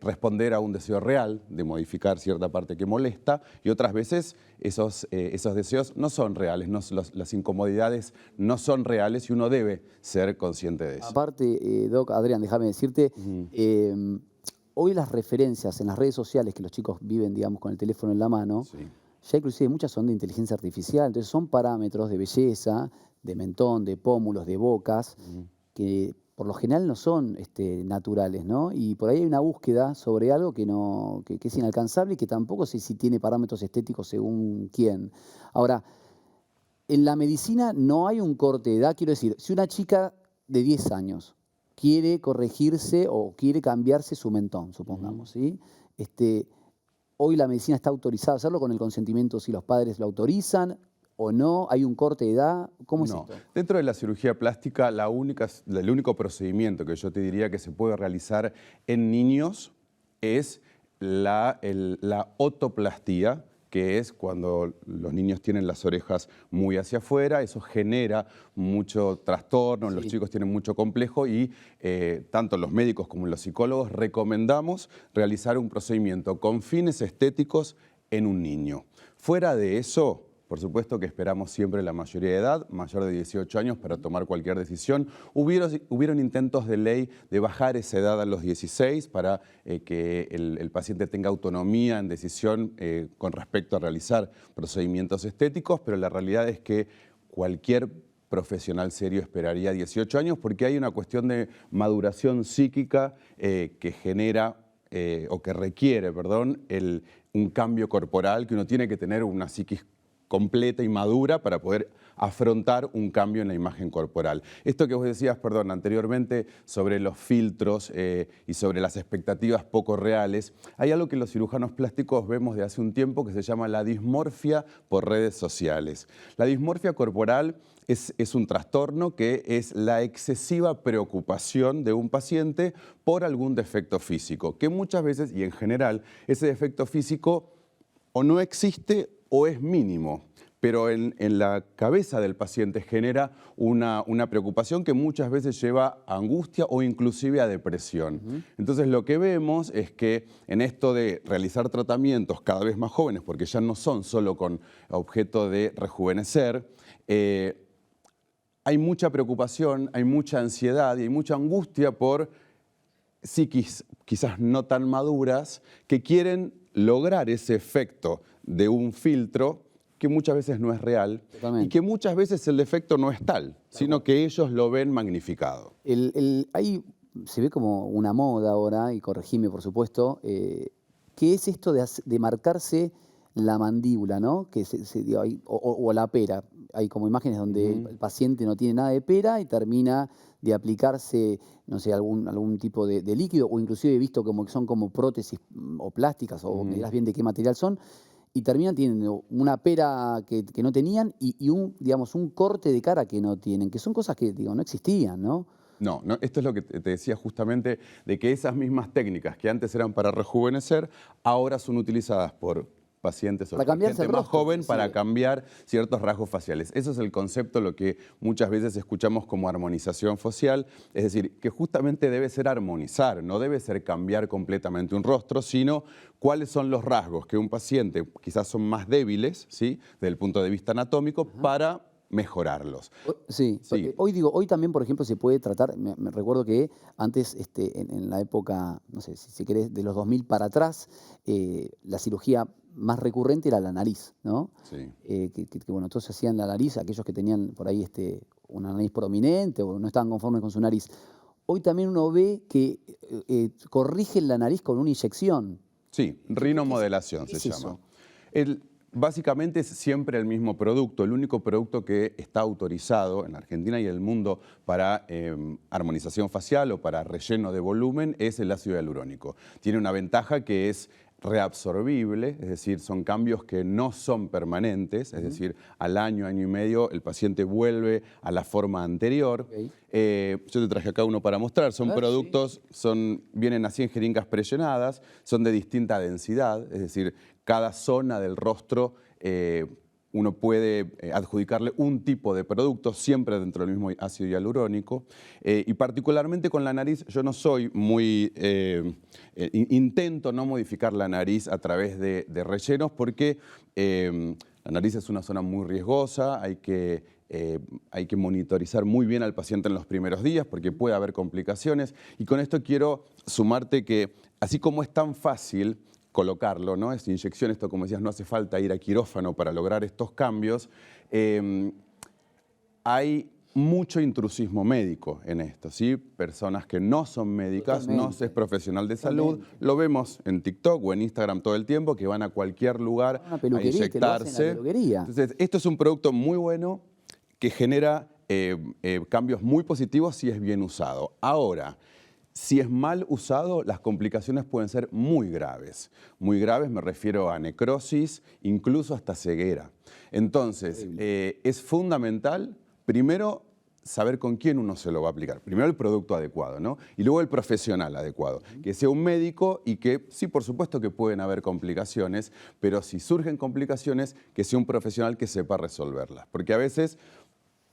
responder a un deseo real de modificar cierta parte que molesta y otras veces esos deseos no son reales, las incomodidades no son reales y uno debe ser consciente de eso. Aparte, Doc, Adrián, déjame decirte, hoy las referencias en las redes sociales que los chicos viven, digamos, con el teléfono en la mano, ya inclusive muchas son de inteligencia artificial, entonces son parámetros de belleza, de mentón, de pómulos, de bocas, que por lo general no son naturales, ¿no? Y por ahí hay una búsqueda sobre algo que es inalcanzable y que tampoco sé si tiene parámetros estéticos según quién. Ahora, en la medicina no hay un corte de edad, quiero decir, si una chica de 10 años quiere corregirse o quiere cambiarse su mentón, supongamos, ¿sí? Hoy la medicina está autorizada a hacerlo con el consentimiento, si los padres lo autorizan o no, hay un corte de edad, ¿cómo es esto? Dentro de la cirugía plástica, el único procedimiento que yo te diría que se puede realizar en niños es la otoplastía, que es cuando los niños tienen las orejas muy hacia afuera, eso genera mucho trastorno, los chicos tienen mucho complejo y tanto los médicos como los psicólogos recomendamos realizar un procedimiento con fines estéticos en un niño. Fuera de eso, por supuesto que esperamos siempre la mayoría de edad, mayor de 18 años, para tomar cualquier decisión. Hubieron intentos de ley de bajar esa edad a los 16 para que el paciente tenga autonomía en decisión con respecto a realizar procedimientos estéticos, pero la realidad es que cualquier profesional serio esperaría 18 años porque hay una cuestión de maduración psíquica que genera o que requiere, un cambio corporal, que uno tiene que tener una psiquis completa y madura para poder afrontar un cambio en la imagen corporal. Esto que vos decías, anteriormente sobre los filtros y sobre las expectativas poco reales, hay algo que los cirujanos plásticos vemos de hace un tiempo que se llama la dismorfia por redes sociales. La dismorfia corporal es un trastorno que es la excesiva preocupación de un paciente por algún defecto físico, que muchas veces y en general ese defecto físico o no existe o es mínimo, pero en la cabeza del paciente genera una preocupación que muchas veces lleva a angustia o inclusive a depresión. Entonces lo que vemos es que en esto de realizar tratamientos cada vez más jóvenes, porque ya no son solo con objeto de rejuvenecer, hay mucha preocupación, hay mucha ansiedad y hay mucha angustia por psiquis quizás no tan maduras que quieren lograr ese efecto de un filtro que muchas veces no es real y que muchas veces el defecto no es tal, sino que ellos lo ven magnificado. Ahí se ve como una moda ahora, y corregime por supuesto, que es esto de marcarse la mandíbula, ¿no? Que o la pera. Hay como imágenes donde el paciente no tiene nada de pera y termina de aplicarse, no sé, algún tipo de líquido, o inclusive he visto como que son como prótesis o plásticas, o me dirás bien de qué material son, y terminan teniendo una pera que no tenían y un corte de cara que no tienen, que son cosas que no existían, ¿no? No, esto es lo que te decía justamente, de que esas mismas técnicas que antes eran para rejuvenecer, ahora son utilizadas por pacientes o gente más joven para cambiar ciertos rasgos faciales. Eso es el concepto, lo que muchas veces escuchamos como armonización facial, es decir, que justamente debe ser armonizar, no debe ser cambiar completamente un rostro, sino cuáles son los rasgos que un paciente quizás son más débiles, ¿sí?, desde el punto de vista anatómico, para mejorarlos. Sí, Sí. Hoy también, por ejemplo, se puede tratar, me recuerdo que antes, en la época, no sé, si querés, de los 2000 para atrás, la cirugía más recurrente era la nariz, ¿no? Sí. Bueno, entonces hacían la nariz, aquellos que tenían por ahí una nariz prominente o no estaban conformes con su nariz. Hoy también uno ve que corrigen la nariz con una inyección. Sí, rinomodelación ¿Qué se es llama. eso? Básicamente es siempre el mismo producto. El único producto que está autorizado en la Argentina y el mundo para armonización facial o para relleno de volumen es el ácido hialurónico. Tiene una ventaja que es reabsorbible, es decir, son cambios que no son permanentes, es decir, al año, año y medio, el paciente vuelve a la forma anterior. Yo te traje acá uno para mostrar, son productos, vienen así en jeringas prellenadas, son de distinta densidad, es decir, cada zona del rostro uno puede adjudicarle un tipo de producto, siempre dentro del mismo ácido hialurónico. Y particularmente con la nariz, yo no soy muy... intento no modificar la nariz a través de rellenos porque la nariz es una zona muy riesgosa, hay que monitorizar muy bien al paciente en los primeros días porque puede haber complicaciones. Y con esto quiero sumarte que, así como es tan fácil colocarlo, ¿no? Es inyección, esto como decías, no hace falta ir a quirófano para lograr estos cambios. Hay mucho intrusismo médico en esto, ¿sí? Personas que no son médicas, no es profesional de salud, lo vemos en TikTok o en Instagram todo el tiempo, que van a cualquier lugar a inyectarse. Entonces, esto es un producto muy bueno que genera cambios muy positivos si es bien usado. Ahora, si es mal usado, las complicaciones pueden ser muy graves. Muy graves me refiero a necrosis, incluso hasta ceguera. Entonces, es fundamental, primero, saber con quién uno se lo va a aplicar. Primero el producto adecuado, ¿no? Y luego el profesional adecuado. Que sea un médico y que, sí, por supuesto que pueden haber complicaciones, pero si surgen complicaciones, que sea un profesional que sepa resolverlas. Porque a veces,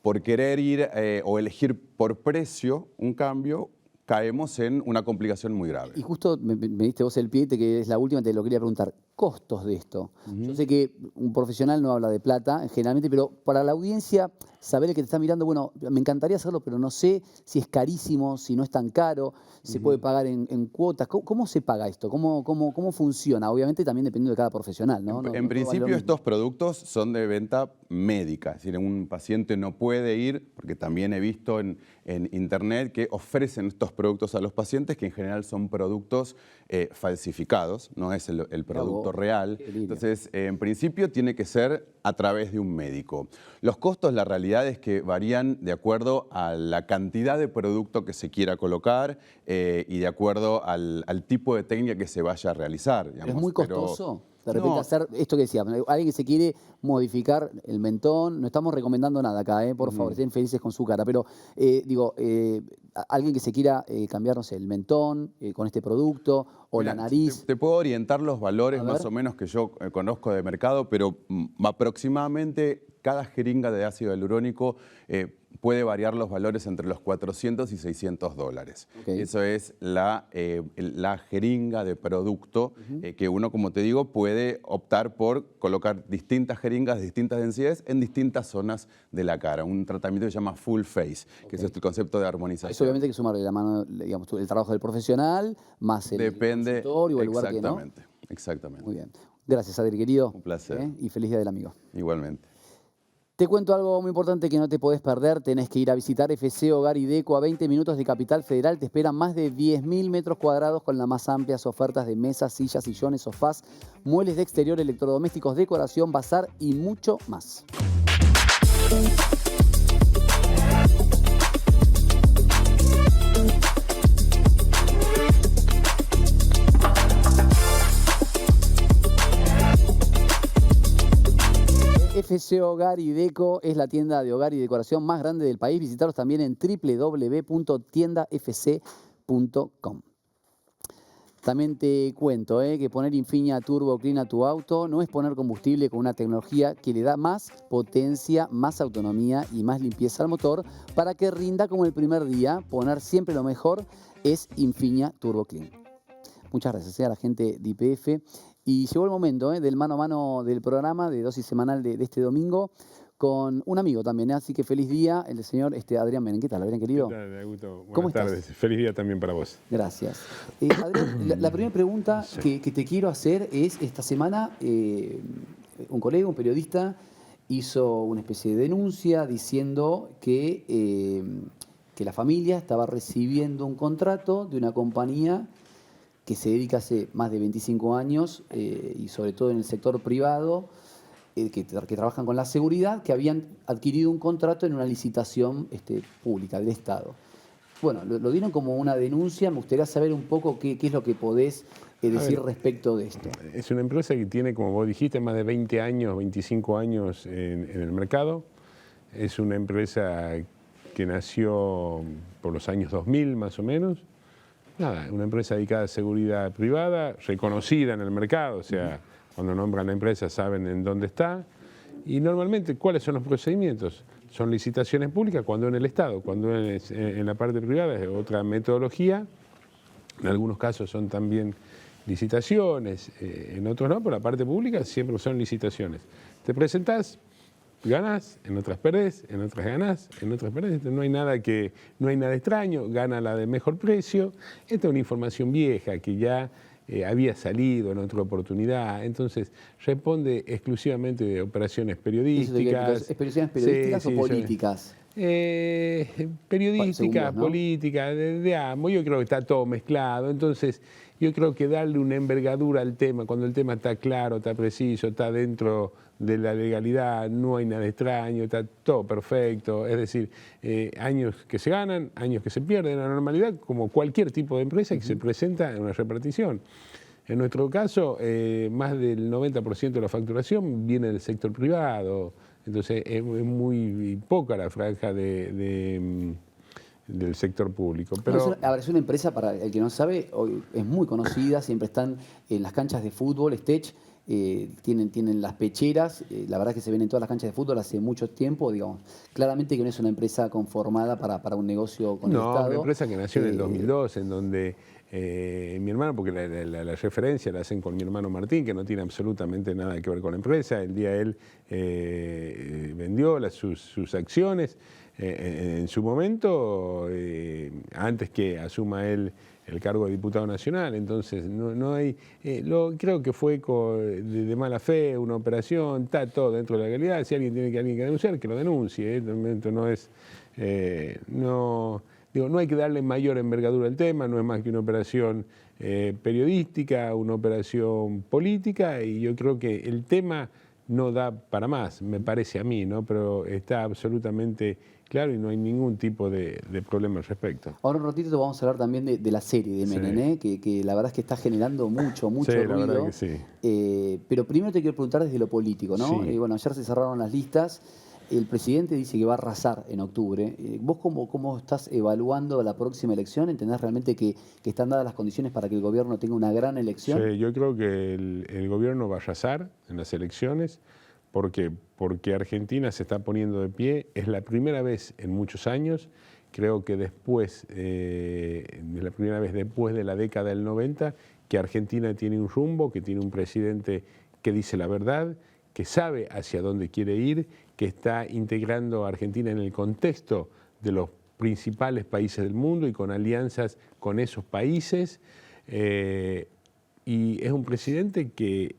por querer ir o elegir por precio un cambio, caemos en una complicación muy grave. Y justo me diste vos el pie, que es la última, te lo quería preguntar. Costos de esto. Yo sé que un profesional no habla de plata, generalmente, pero para la audiencia, saber el que te está mirando, bueno, me encantaría hacerlo, pero no sé si es carísimo, si no es tan caro, se puede pagar en cuotas. ¿Cómo se paga esto? ¿Cómo funciona? Obviamente también dependiendo de cada profesional, ¿no? En principio estos productos son de venta médica, es decir, un paciente no puede ir, porque también he visto en internet que ofrecen estos productos a los pacientes, que en general son productos falsificados, no es el producto real. Entonces, en principio tiene que ser a través de un médico. Los costos, la realidad es que varían de acuerdo a la cantidad de producto que se quiera colocar y de acuerdo al tipo de técnica que se vaya a realizar. Digamos. ¿Es muy costoso? De repente hacer esto que decía, alguien que se quiere modificar el mentón, no estamos recomendando nada acá, por favor, estén felices con su cara, pero alguien que se quiera cambiar, no sé, el mentón con este producto o la nariz. Te puedo orientar los valores más o menos que yo conozco de mercado, pero aproximadamente cada jeringa de ácido hialurónico puede variar los valores entre los $400 y $600. Eso es la jeringa de producto que uno, como te digo, puede optar por colocar distintas jeringas de distintas densidades en distintas zonas de la cara. Un tratamiento que se llama full face, que es el concepto de armonización. Eso obviamente hay que sumarle la mano, digamos, el trabajo del profesional, más el consultorio o el lugar que no. Exactamente. Muy bien. Gracias, Adri, querido. Un placer. Y feliz Día del Amigo. Igualmente. Te cuento algo muy importante que no te podés perder. Tenés que ir a visitar FC Hogar y Deco a 20 minutos de Capital Federal. Te esperan más de 10.000 metros cuadrados con las más amplias ofertas de mesas, sillas, sillones, sofás, muebles de exterior, electrodomésticos, decoración, bazar y mucho más. FC Hogar y Deco es la tienda de hogar y decoración más grande del país. Visitaros también en www.tiendafc.com. También te cuento que poner Infinia Turbo Clean a tu auto no es poner combustible con una tecnología que le da más potencia, más autonomía y más limpieza al motor para que rinda como el primer día. Poner siempre lo mejor es Infinia Turbo Clean. Muchas gracias a la gente de YPF. Y llegó el momento del mano a mano del programa de dosis semanal de este domingo con un amigo también, ¿eh? Así que feliz día, el señor Adrián Menem. ¿Qué tal, Adrián, querido? ¿Qué tal, Augusto? Buenas ¿Cómo estás? tardes. Feliz día también para vos. Gracias. Adrián, la primera pregunta que te quiero hacer es, esta semana un colega, un periodista, hizo una especie de denuncia diciendo que la familia estaba recibiendo un contrato de una compañía que se dedica hace más de 25 años y sobre todo en el sector privado, que trabajan con la seguridad, que habían adquirido un contrato en una licitación pública del Estado. Bueno, lo dieron como una denuncia. Me gustaría saber un poco qué es lo que podés decir respecto de esto. Es una empresa que tiene, como vos dijiste, más de 20 años, 25 años en el mercado. Es una empresa que nació por los años 2000 más o menos. Nada, una empresa dedicada a seguridad privada, reconocida en el mercado, o sea, cuando nombran la empresa saben en dónde está. Y normalmente, ¿cuáles son los procedimientos? Son licitaciones públicas cuando en el Estado, cuando es en la parte privada es otra metodología. En algunos casos son también licitaciones, en otros no, pero la parte pública siempre son licitaciones. Te presentás, ganás, en otras perdés, en otras ganás, en otras perdés. No hay nada extraño, gana la de mejor precio. Esta es una información vieja que ya había salido en otra oportunidad, entonces responde exclusivamente de operaciones periodísticas. ¿Operaciones periodísticas o políticas? Periodísticas, ¿no? Políticas, de ambos. Yo creo que está todo mezclado, entonces yo creo que darle una envergadura al tema, cuando el tema está claro, está preciso, está dentro de la legalidad, no hay nada extraño, está todo perfecto, es decir, años que se ganan, años que se pierden, la normalidad, como cualquier tipo de empresa que se presenta en una repartición. En nuestro caso, más del 90% de la facturación viene del sector privado, entonces es muy poca la franja del sector público. Pero es una empresa, para el que no sabe, hoy es muy conocida, siempre están en las canchas de fútbol, Stech, tienen las pecheras, la verdad que se ven en todas las canchas de fútbol hace mucho tiempo, digamos. Claramente que no es una empresa conformada para un negocio con el Estado. No, una empresa que nació en el 2002, en donde mi hermano, porque la referencia la hacen con mi hermano Martín, que no tiene absolutamente nada que ver con la empresa. El día él vendió sus acciones en su momento, antes que asuma él el cargo de diputado nacional, entonces no hay, creo que fue de mala fe, una operación, está todo dentro de la legalidad. Si alguien tiene que denunciar, que lo denuncie. No es, no hay que darle mayor envergadura al tema, no es más que una operación periodística, una operación política, y yo creo que el tema no da para más, me parece a mí, ¿no? Pero está absolutamente claro y no hay ningún tipo de problema al respecto. Ahora un ratito vamos a hablar también de la serie de Menem, que la verdad es que está generando mucho sí, ruido. La verdad que sí. Pero primero te quiero preguntar desde lo político, ¿no? Sí. Bueno, ayer se cerraron las listas. El presidente dice que va a arrasar en octubre. ¿Vos cómo estás evaluando la próxima elección? ¿Entendés realmente que están dadas las condiciones para que el gobierno tenga una gran elección? Sí, yo creo que el gobierno va a arrasar en las elecciones. ¿Por qué? Porque Argentina se está poniendo de pie. Es la primera vez en muchos años. Creo que es la primera vez después de la década del 90 que Argentina tiene un rumbo, que tiene un presidente que dice la verdad, que sabe hacia dónde quiere ir, que está integrando a Argentina en el contexto de los principales países del mundo y con alianzas con esos países. Y es un presidente que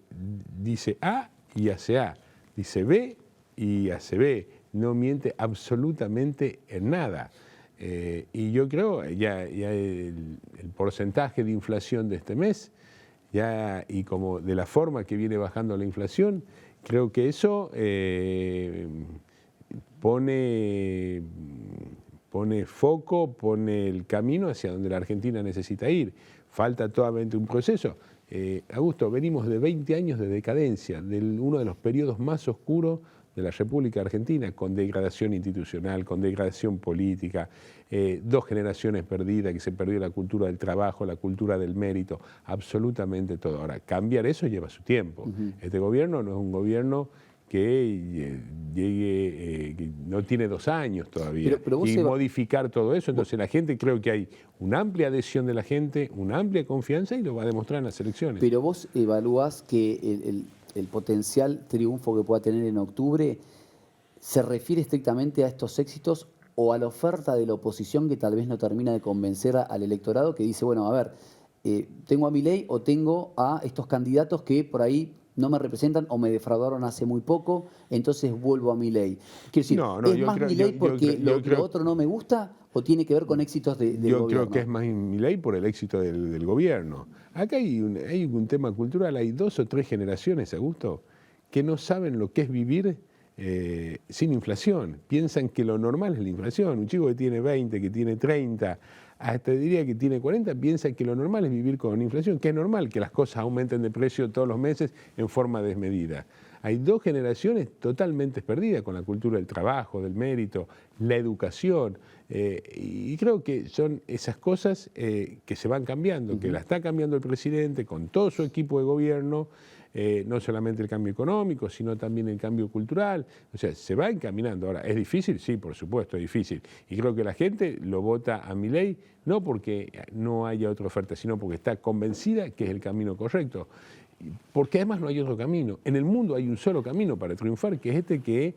dice A y hace A, dice B y hace B, no miente absolutamente en nada. Y yo creo ya el porcentaje de inflación de este mes, y como de la forma que viene bajando la inflación, creo que eso pone foco, pone el camino hacia donde la Argentina necesita ir. Falta todavía un proceso. Augusto, venimos de 20 años de decadencia, de uno de los periodos más oscuros de la República Argentina, con degradación institucional, con degradación política, 2 generaciones perdidas, que se perdió la cultura del trabajo, la cultura del mérito, absolutamente todo. Ahora, cambiar eso lleva su tiempo. Este gobierno no es un gobierno que llegue, que no tiene 2 años todavía, y modificar todo eso. Entonces la gente, creo que hay una amplia adhesión de la gente, una amplia confianza, y lo va a demostrar en las elecciones. Pero vos evaluás que el potencial triunfo que pueda tener en octubre ¿se refiere estrictamente a estos éxitos o a la oferta de la oposición que tal vez no termina de convencer al electorado que dice, bueno, a ver, tengo a Milei o tengo a estos candidatos que por ahí no me representan o me defraudaron hace muy poco, entonces vuelvo a Milei? Quiero decir, ¿es más Milei porque lo otro no me gusta o tiene que ver con éxitos del gobierno? Yo creo que es más Milei por el éxito del gobierno. Acá hay un tema cultural, hay 2 o 3 generaciones, Augusto, que no saben lo que es vivir sin inflación. Piensan que lo normal es la inflación. Un chico que tiene 20, que tiene 30, hasta diría que tiene 40, piensa que lo normal es vivir con inflación, que es normal que las cosas aumenten de precio todos los meses en forma desmedida. Hay 2 generaciones totalmente perdidas con la cultura del trabajo, del mérito, la educación, y creo que son esas cosas que se van cambiando, que la está cambiando el presidente con todo su equipo de gobierno. No solamente el cambio económico, sino también el cambio cultural. O sea, se va encaminando. Ahora, ¿es difícil? Sí, por supuesto, es difícil. Y creo que la gente lo vota a Milei no porque no haya otra oferta, sino porque está convencida que es el camino correcto. Porque además no hay otro camino. En el mundo hay un solo camino para triunfar, que es este que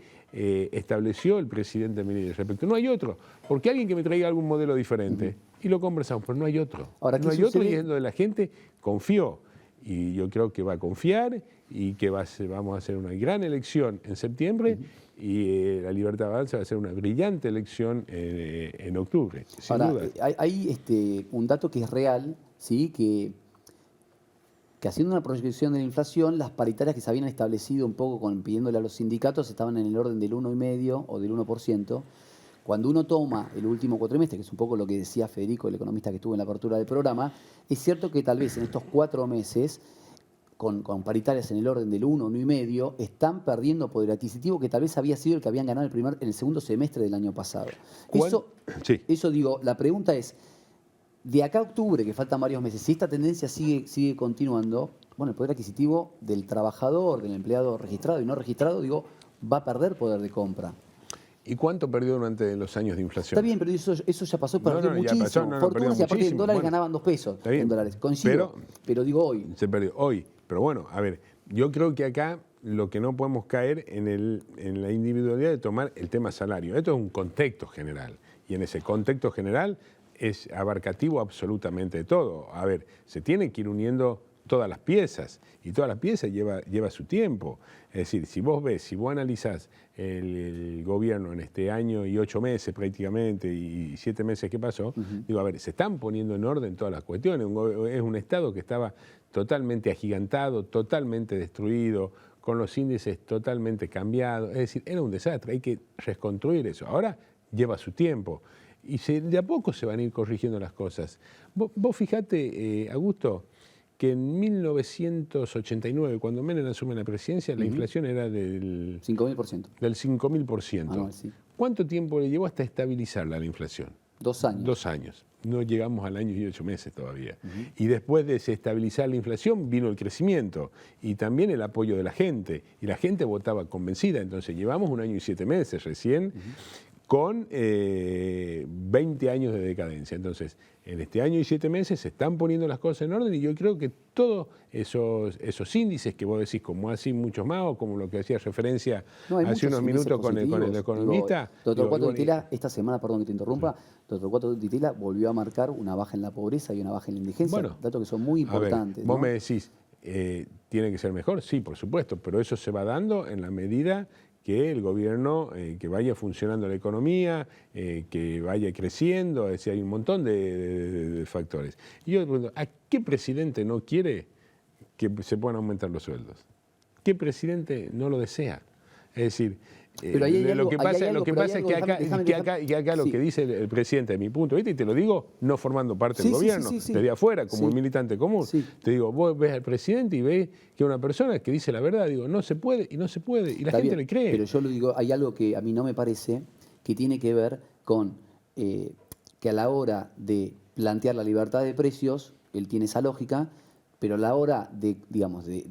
estableció el presidente Milei respecto. No hay otro. Porque alguien que me traiga algún modelo diferente, y lo conversamos, pero no hay otro. Ahora, no hay otro, y es donde la gente confió. Y yo creo que va a confiar y que vamos a hacer una gran elección en septiembre y la Libertad Avanza va a ser una brillante elección en octubre, sin Ahora, duda. hay un dato que es real, ¿sí? que haciendo una proyección de la inflación, las paritarias que se habían establecido un poco pidiéndole a los sindicatos estaban en el orden del 1,5% o del 1%. Cuando uno toma el último cuatrimestre, que es un poco lo que decía Federico, el economista que estuvo en la apertura del programa, es cierto que tal vez en estos 4 meses, con paritarias en el orden del 1, 1,5, están perdiendo poder adquisitivo que tal vez había sido el que habían ganado en el segundo semestre del año pasado. Eso digo, la pregunta es, de acá a octubre, que faltan varios meses, si esta tendencia sigue continuando, bueno, el poder adquisitivo del trabajador, del empleado registrado y no registrado, digo, va a perder poder de compra. ¿Y cuánto perdió durante los años de inflación? Está bien, pero eso ya pasó, perdió muchísimo. Fortunas y aparte en dólares ganaban 2 pesos en dólares. Coincido, pero digo hoy. Se perdió hoy. Pero bueno, a ver, yo creo que acá lo que no podemos caer en la individualidad de tomar el tema salario. Esto es un contexto general. Y en ese contexto general es abarcativo absolutamente de todo. A ver, se tienen que ir uniendo todas las piezas, y todas las piezas lleva su tiempo. Es decir, si vos analizás el gobierno en este año y 8 meses prácticamente, y 7 meses que pasó, digo, a ver, se están poniendo en orden todas las cuestiones. Es un Estado que estaba totalmente agigantado, totalmente destruido, con los índices totalmente cambiados. Es decir, era un desastre, hay que reconstruir eso. Ahora lleva su tiempo. Y de a poco se van a ir corrigiendo las cosas. Vos fijate, Augusto, que en 1989, cuando Menem asume la presidencia, la inflación era del 5.000%. Del 5.000%. Anual, sí. ¿Cuánto tiempo le llevó hasta estabilizarla la inflación? 2 años. 2 años. No llegamos al año y 8 meses todavía. Y después de estabilizar la inflación vino el crecimiento y también el apoyo de la gente. Y la gente votaba convencida. Entonces llevamos 1 año y 7 meses recién con 20 años de decadencia. Entonces, en este año y 7 meses se están poniendo las cosas en orden y yo creo que todos esos índices que vos decís, como así muchos más, o como lo que hacía referencia hace unos minutos con el economista. Doctor Cuatro Ditila, esta semana, perdón que te interrumpa, doctor Cuatro Ditila volvió a marcar una baja en la pobreza y una baja en la indigencia, datos que son muy importantes. Vos me decís, ¿tiene que ser mejor? Sí, por supuesto, pero eso se va dando en la medida que el gobierno, que vaya funcionando la economía, que vaya creciendo, es decir, hay un montón de factores. Y yo pregunto, ¿a qué presidente no quiere que se puedan aumentar los sueldos? ¿Qué presidente no lo desea? Es decir, lo que pasa es que acá lo que dice el presidente, de mi punto de vista, y te lo digo no formando parte del gobierno, desde afuera, como un militante común, te digo, vos ves al presidente y ves que es una persona que dice la verdad, digo, no se puede, y no se puede, y la gente le cree. Pero yo lo digo, hay algo que a mí no me parece que tiene que ver con que a la hora de plantear la libertad de precios, él tiene esa lógica, pero a la hora de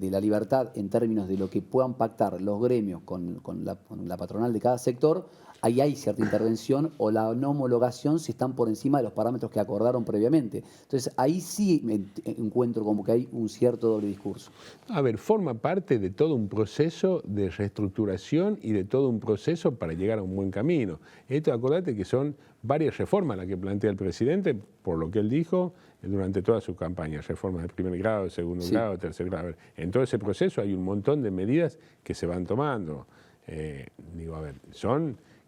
la libertad en términos de lo que puedan pactar los gremios con la patronal de cada sector, ahí hay cierta intervención o la no homologación si están por encima de los parámetros que acordaron previamente. Entonces, ahí sí encuentro como que hay un cierto doble discurso. A ver, forma parte de todo un proceso de reestructuración y de todo un proceso para llegar a un buen camino. Esto, acordate que son varias reformas las que plantea el presidente, por lo que él dijo durante toda su campaña, reformas de primer grado, de segundo grado, tercer grado. En todo ese proceso hay un montón de medidas que se van tomando.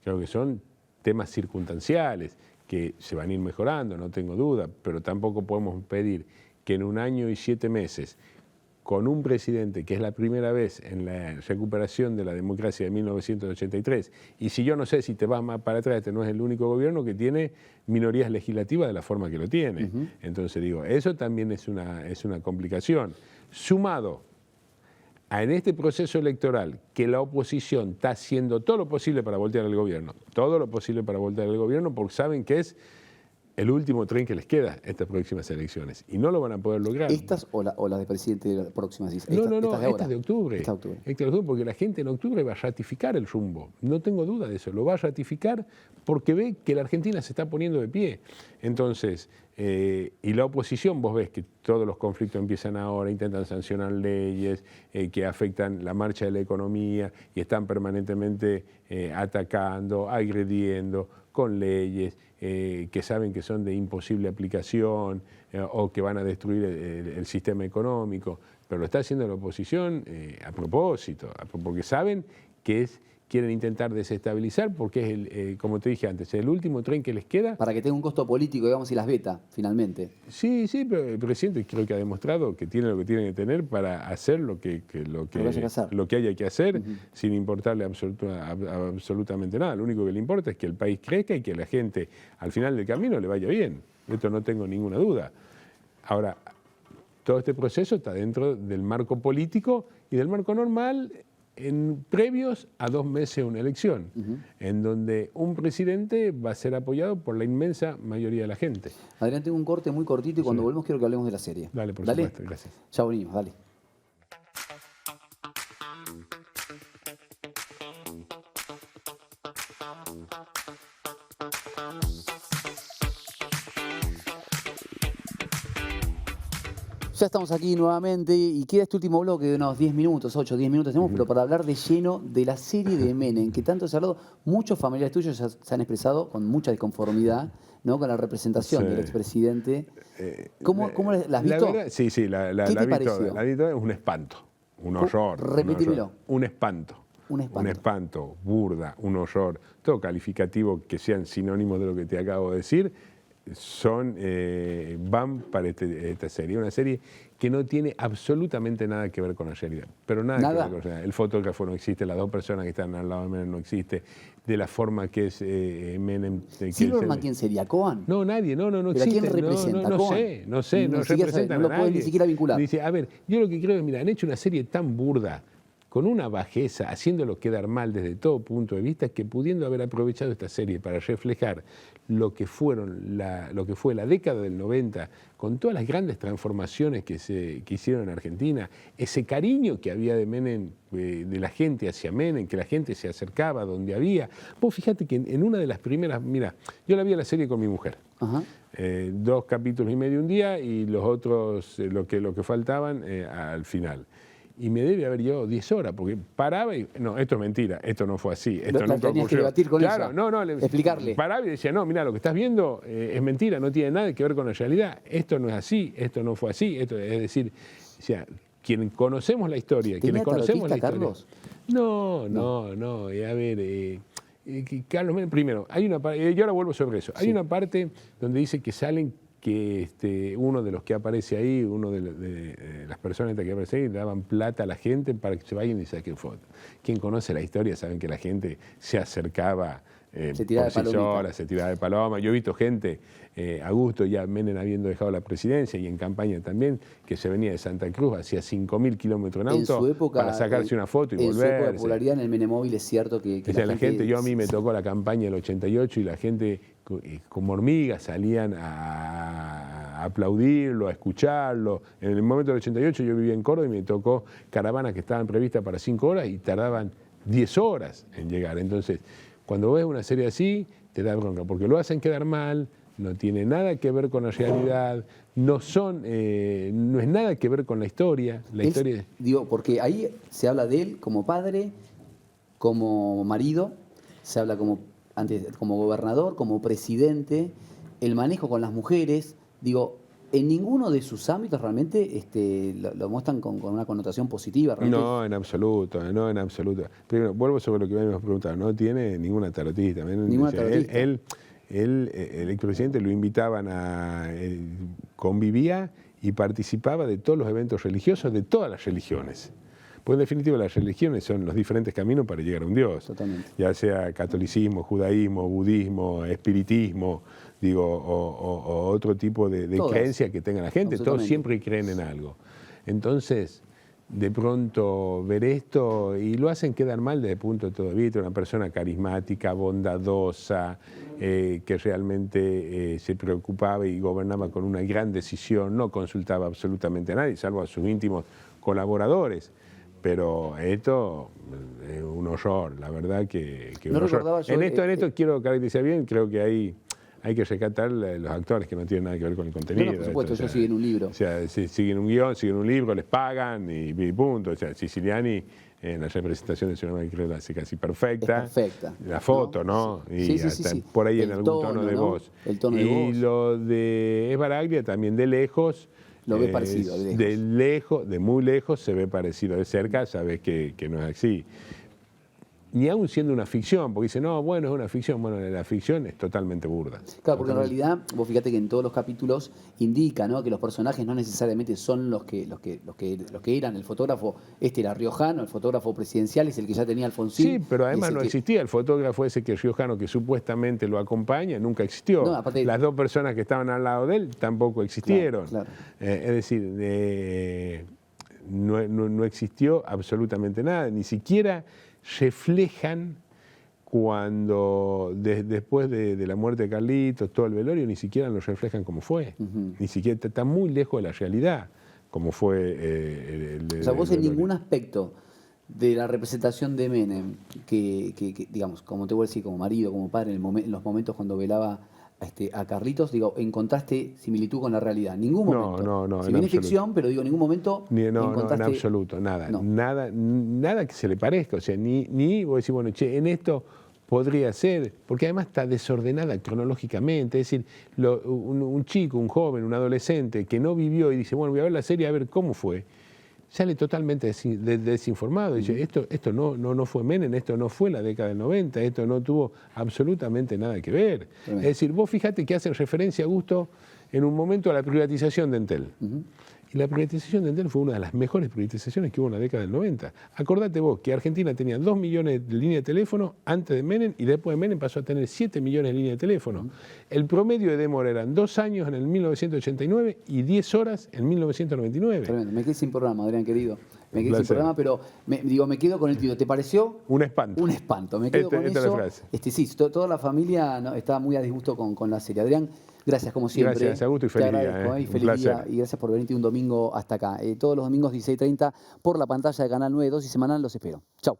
Creo que son temas circunstanciales que se van a ir mejorando, no tengo duda, pero tampoco podemos pedir que en 1 año y 7 meses, con un presidente que es la primera vez en la recuperación de la democracia de 1983, y si yo no sé si te vas más para atrás, este no es el único gobierno que tiene minorías legislativas de la forma que lo tiene. Entonces digo, eso también es una complicación. Sumado a en este proceso electoral que la oposición está haciendo todo lo posible para voltear al gobierno, todo lo posible para voltear al gobierno, porque saben que es el último tren que les queda estas próximas elecciones. Y no lo van a poder lograr. ¿Estas o las de presidente de las próximas? Estas de octubre. Esta de octubre. Estas de octubre, porque la gente en octubre va a ratificar el rumbo. No tengo duda de eso. Lo va a ratificar porque ve que la Argentina se está poniendo de pie. Entonces, y la oposición, vos ves que todos los conflictos empiezan ahora, intentan sancionar leyes que afectan la marcha de la economía y están permanentemente atacando, agrediendo con leyes que saben que son de imposible aplicación o que van a destruir el sistema económico, pero lo está haciendo la oposición a propósito, porque saben que quieren intentar desestabilizar porque es, como te dije antes, el último tren que les queda. Para que tenga un costo político, digamos, y las veta, finalmente. Sí, pero el presidente creo que ha demostrado que tiene lo que tiene que tener para hacer lo que haya que hacer, sin importarle absolutamente nada. Lo único que le importa es que el país crezca y que la gente al final del camino le vaya bien. De esto no tengo ninguna duda. Ahora, todo este proceso está dentro del marco político y del marco normal previos a 2 meses de una elección, en donde un presidente va a ser apoyado por la inmensa mayoría de la gente. Adrián, tengo un corte muy cortito y cuando volvemos quiero que hablemos de la serie. Dale, por supuesto, gracias. Ya venimos, dale. Ya estamos aquí nuevamente y queda este último bloque de unos 10 minutos, 8, 10 minutos tenemos, pero para hablar de lleno de la serie de Menem, que tanto se ha hablado, muchos familiares tuyos ya se han expresado con mucha disconformidad, ¿no? Con la representación del expresidente. ¿Cómo la has visto? La verdad, sí, la vi toda. La vi toda, es un espanto, un horror. Repetímelo. Un espanto. Un espanto, burda, un horror, todo calificativo que sean sinónimos de lo que te acabo de decir, van para esta serie. Una serie que no tiene absolutamente nada que ver con la realidad. Pero nada que ver con la realidad. El fotógrafo no existe, las 2 personas que están al lado de Menem no existe, de la forma que es Menem. ¿Silverman quién sería? ¿Cohen? No, nadie, no existe. ¿Pero a quién representa? No sé, no representa a nadie. No lo pueden ni siquiera vincular. Dice, a ver, yo lo que creo es, mira, han hecho una serie tan burda, con una bajeza, haciéndolo quedar mal desde todo punto de vista, que pudiendo haber aprovechado esta serie para reflejar lo que fue la década del 90, con todas las grandes transformaciones que hicieron en Argentina, ese cariño que había de Menem, de la gente hacia Menem, que la gente se acercaba donde había. Vos fíjate que en una de las primeras, mira, yo la vi a la serie con mi mujer. 2 capítulos y medio un día y los otros, lo que faltaban al final. Y me debe haber llevado 10 horas, porque paraba y, no, esto es mentira, esto no fue así, esto nunca ocurrió. Que debatir con ella. Explicarle. Paraba y decía, no, mira, lo que estás viendo es mentira, no tiene nada que ver con la realidad, esto no es así, esto no fue así, es decir, o sea, quienes conocemos la historia, quienes conocemos la historia. Carlos? No, y a ver, Carlos Menem, primero, hay una parte, yo ahora vuelvo sobre eso, hay una parte donde dice que salen que uno de los que aparece ahí, uno de las personas que aparece ahí, le daban plata a la gente para que se vayan y saquen fotos. Quien conoce la historia saben que la gente se acercaba se tiraba por sí sola, se tiraba de paloma. Yo he visto gente, a gusto ya Menem habiendo dejado la presidencia y en campaña también, que se venía de Santa Cruz, hacía 5.000 kilómetros en auto para sacarse una foto y volver. En su época de popularidad en el Menemóvil es cierto que la gente, yo a mí me tocó la campaña del 88 y la gente como hormigas salían a aplaudirlo, a escucharlo. En el momento del 88 yo vivía en Córdoba y me tocó caravanas que estaban previstas para 5 horas y tardaban 10 horas en llegar. Entonces, Cuando ves una serie así, te da bronca, porque lo hacen quedar mal, no tiene nada que ver con la realidad, no es nada que ver con la historia. Digo, porque ahí se habla de él como padre, como marido, se habla como gobernador, como presidente, el manejo con las mujeres. Digo, en ninguno de sus ámbitos realmente lo muestran con una connotación positiva. Realmente. No, en absoluto, no en absoluto. Primero, vuelvo sobre lo que me habíamos preguntado, no tiene ninguna tarotista. Ninguna tarotista. El expresidente lo invitaban convivía y participaba de todos los eventos religiosos de todas las religiones. Pues en definitiva las religiones son los diferentes caminos para llegar a un Dios. Totalmente. Ya sea catolicismo, judaísmo, budismo, espiritismo, o otro tipo de creencia que tenga la gente. Todos siempre creen en algo. Entonces, de pronto ver esto, y lo hacen quedar mal desde el punto de todo vista, una persona carismática, bondadosa, que realmente se preocupaba y gobernaba con una gran decisión, no consultaba absolutamente a nadie, salvo a sus íntimos colaboradores. Pero esto es un horror, la verdad que no un horror. Yo, en esto quiero caracterizar bien, creo que hay que rescatar los actores que no tienen nada que ver con el contenido. No, por supuesto, ellos siguen un libro. O sea, siguen un guión, siguen un libro, les pagan y punto. O sea, Siciliani en la representación de Cinema creo que la hace casi perfecta. Es perfecta. La foto, ¿no? Sí. Y sí. por ahí el en algún tono de voz. El tono de voz. Y lo de Esbaraglia también de lejos. Lo ve parecido, de muy lejos se ve parecido, de cerca sabes que no es así. Ni aún siendo una ficción, porque dice, no, bueno, es una ficción. Bueno, la ficción es totalmente burda. Claro, porque en realidad, vos fíjate que en todos los capítulos indica, ¿no?, que los personajes no necesariamente son los que eran. El fotógrafo, era riojano, el fotógrafo presidencial es el que ya tenía Alfonsín. Sí, pero además no existía. El fotógrafo ese que es riojano, que supuestamente lo acompaña, nunca existió. No, aparte, las dos personas que estaban al lado de él tampoco existieron. Claro. Es decir, no existió absolutamente nada, ni siquiera reflejan cuando después de la muerte de Carlitos, todo el velorio, ni siquiera lo reflejan como fue. Ni siquiera está muy lejos de la realidad, como fue o sea, vos en ningún aspecto de la representación de Menem, que digamos, como te voy a decir, como marido, como padre, en los momentos cuando velaba a Carlitos, digo, encontraste similitud con la realidad. Ningún momento. No. Si bien es ficción, pero digo, en ningún momento encontraste... No, en absoluto, nada. No. Nada que se le parezca. O sea, ni vos decís, bueno, che, en esto podría ser, porque además está desordenada cronológicamente. Es decir, un chico, un joven, un adolescente que no vivió y dice, bueno, voy a ver la serie a ver cómo fue, sale totalmente desinformado. Dice, esto no fue Menem, esto no fue la década del 90, esto no tuvo absolutamente nada que ver. Es decir, vos fíjate que hacen referencia a gusto en un momento a la privatización de Entel. Y la privatización de Entel fue una de las mejores privatizaciones que hubo en la década del 90. Acordate vos que Argentina tenía 2 millones de líneas de teléfono antes de Menem y después de Menem pasó a tener 7 millones de líneas de teléfono. El promedio de demora eran 2 años en el 1989 y 10 horas en 1999. Tremendo. Me quedé sin programa, Adrián, querido. Me quedé sin programa, pero me quedo con el título. ¿Te pareció? Un espanto. Un espanto. Me quedo con eso. Es la frase. Sí, toda la familia está muy a disgusto con la serie. Adrián, gracias como siempre. Gracias, Augusto, y feliz día. Y feliz día. Y gracias por venirte un domingo hasta acá. Todos los domingos 16:30 por la pantalla de Canal 9, Dosis Semanal. Los espero. Chau.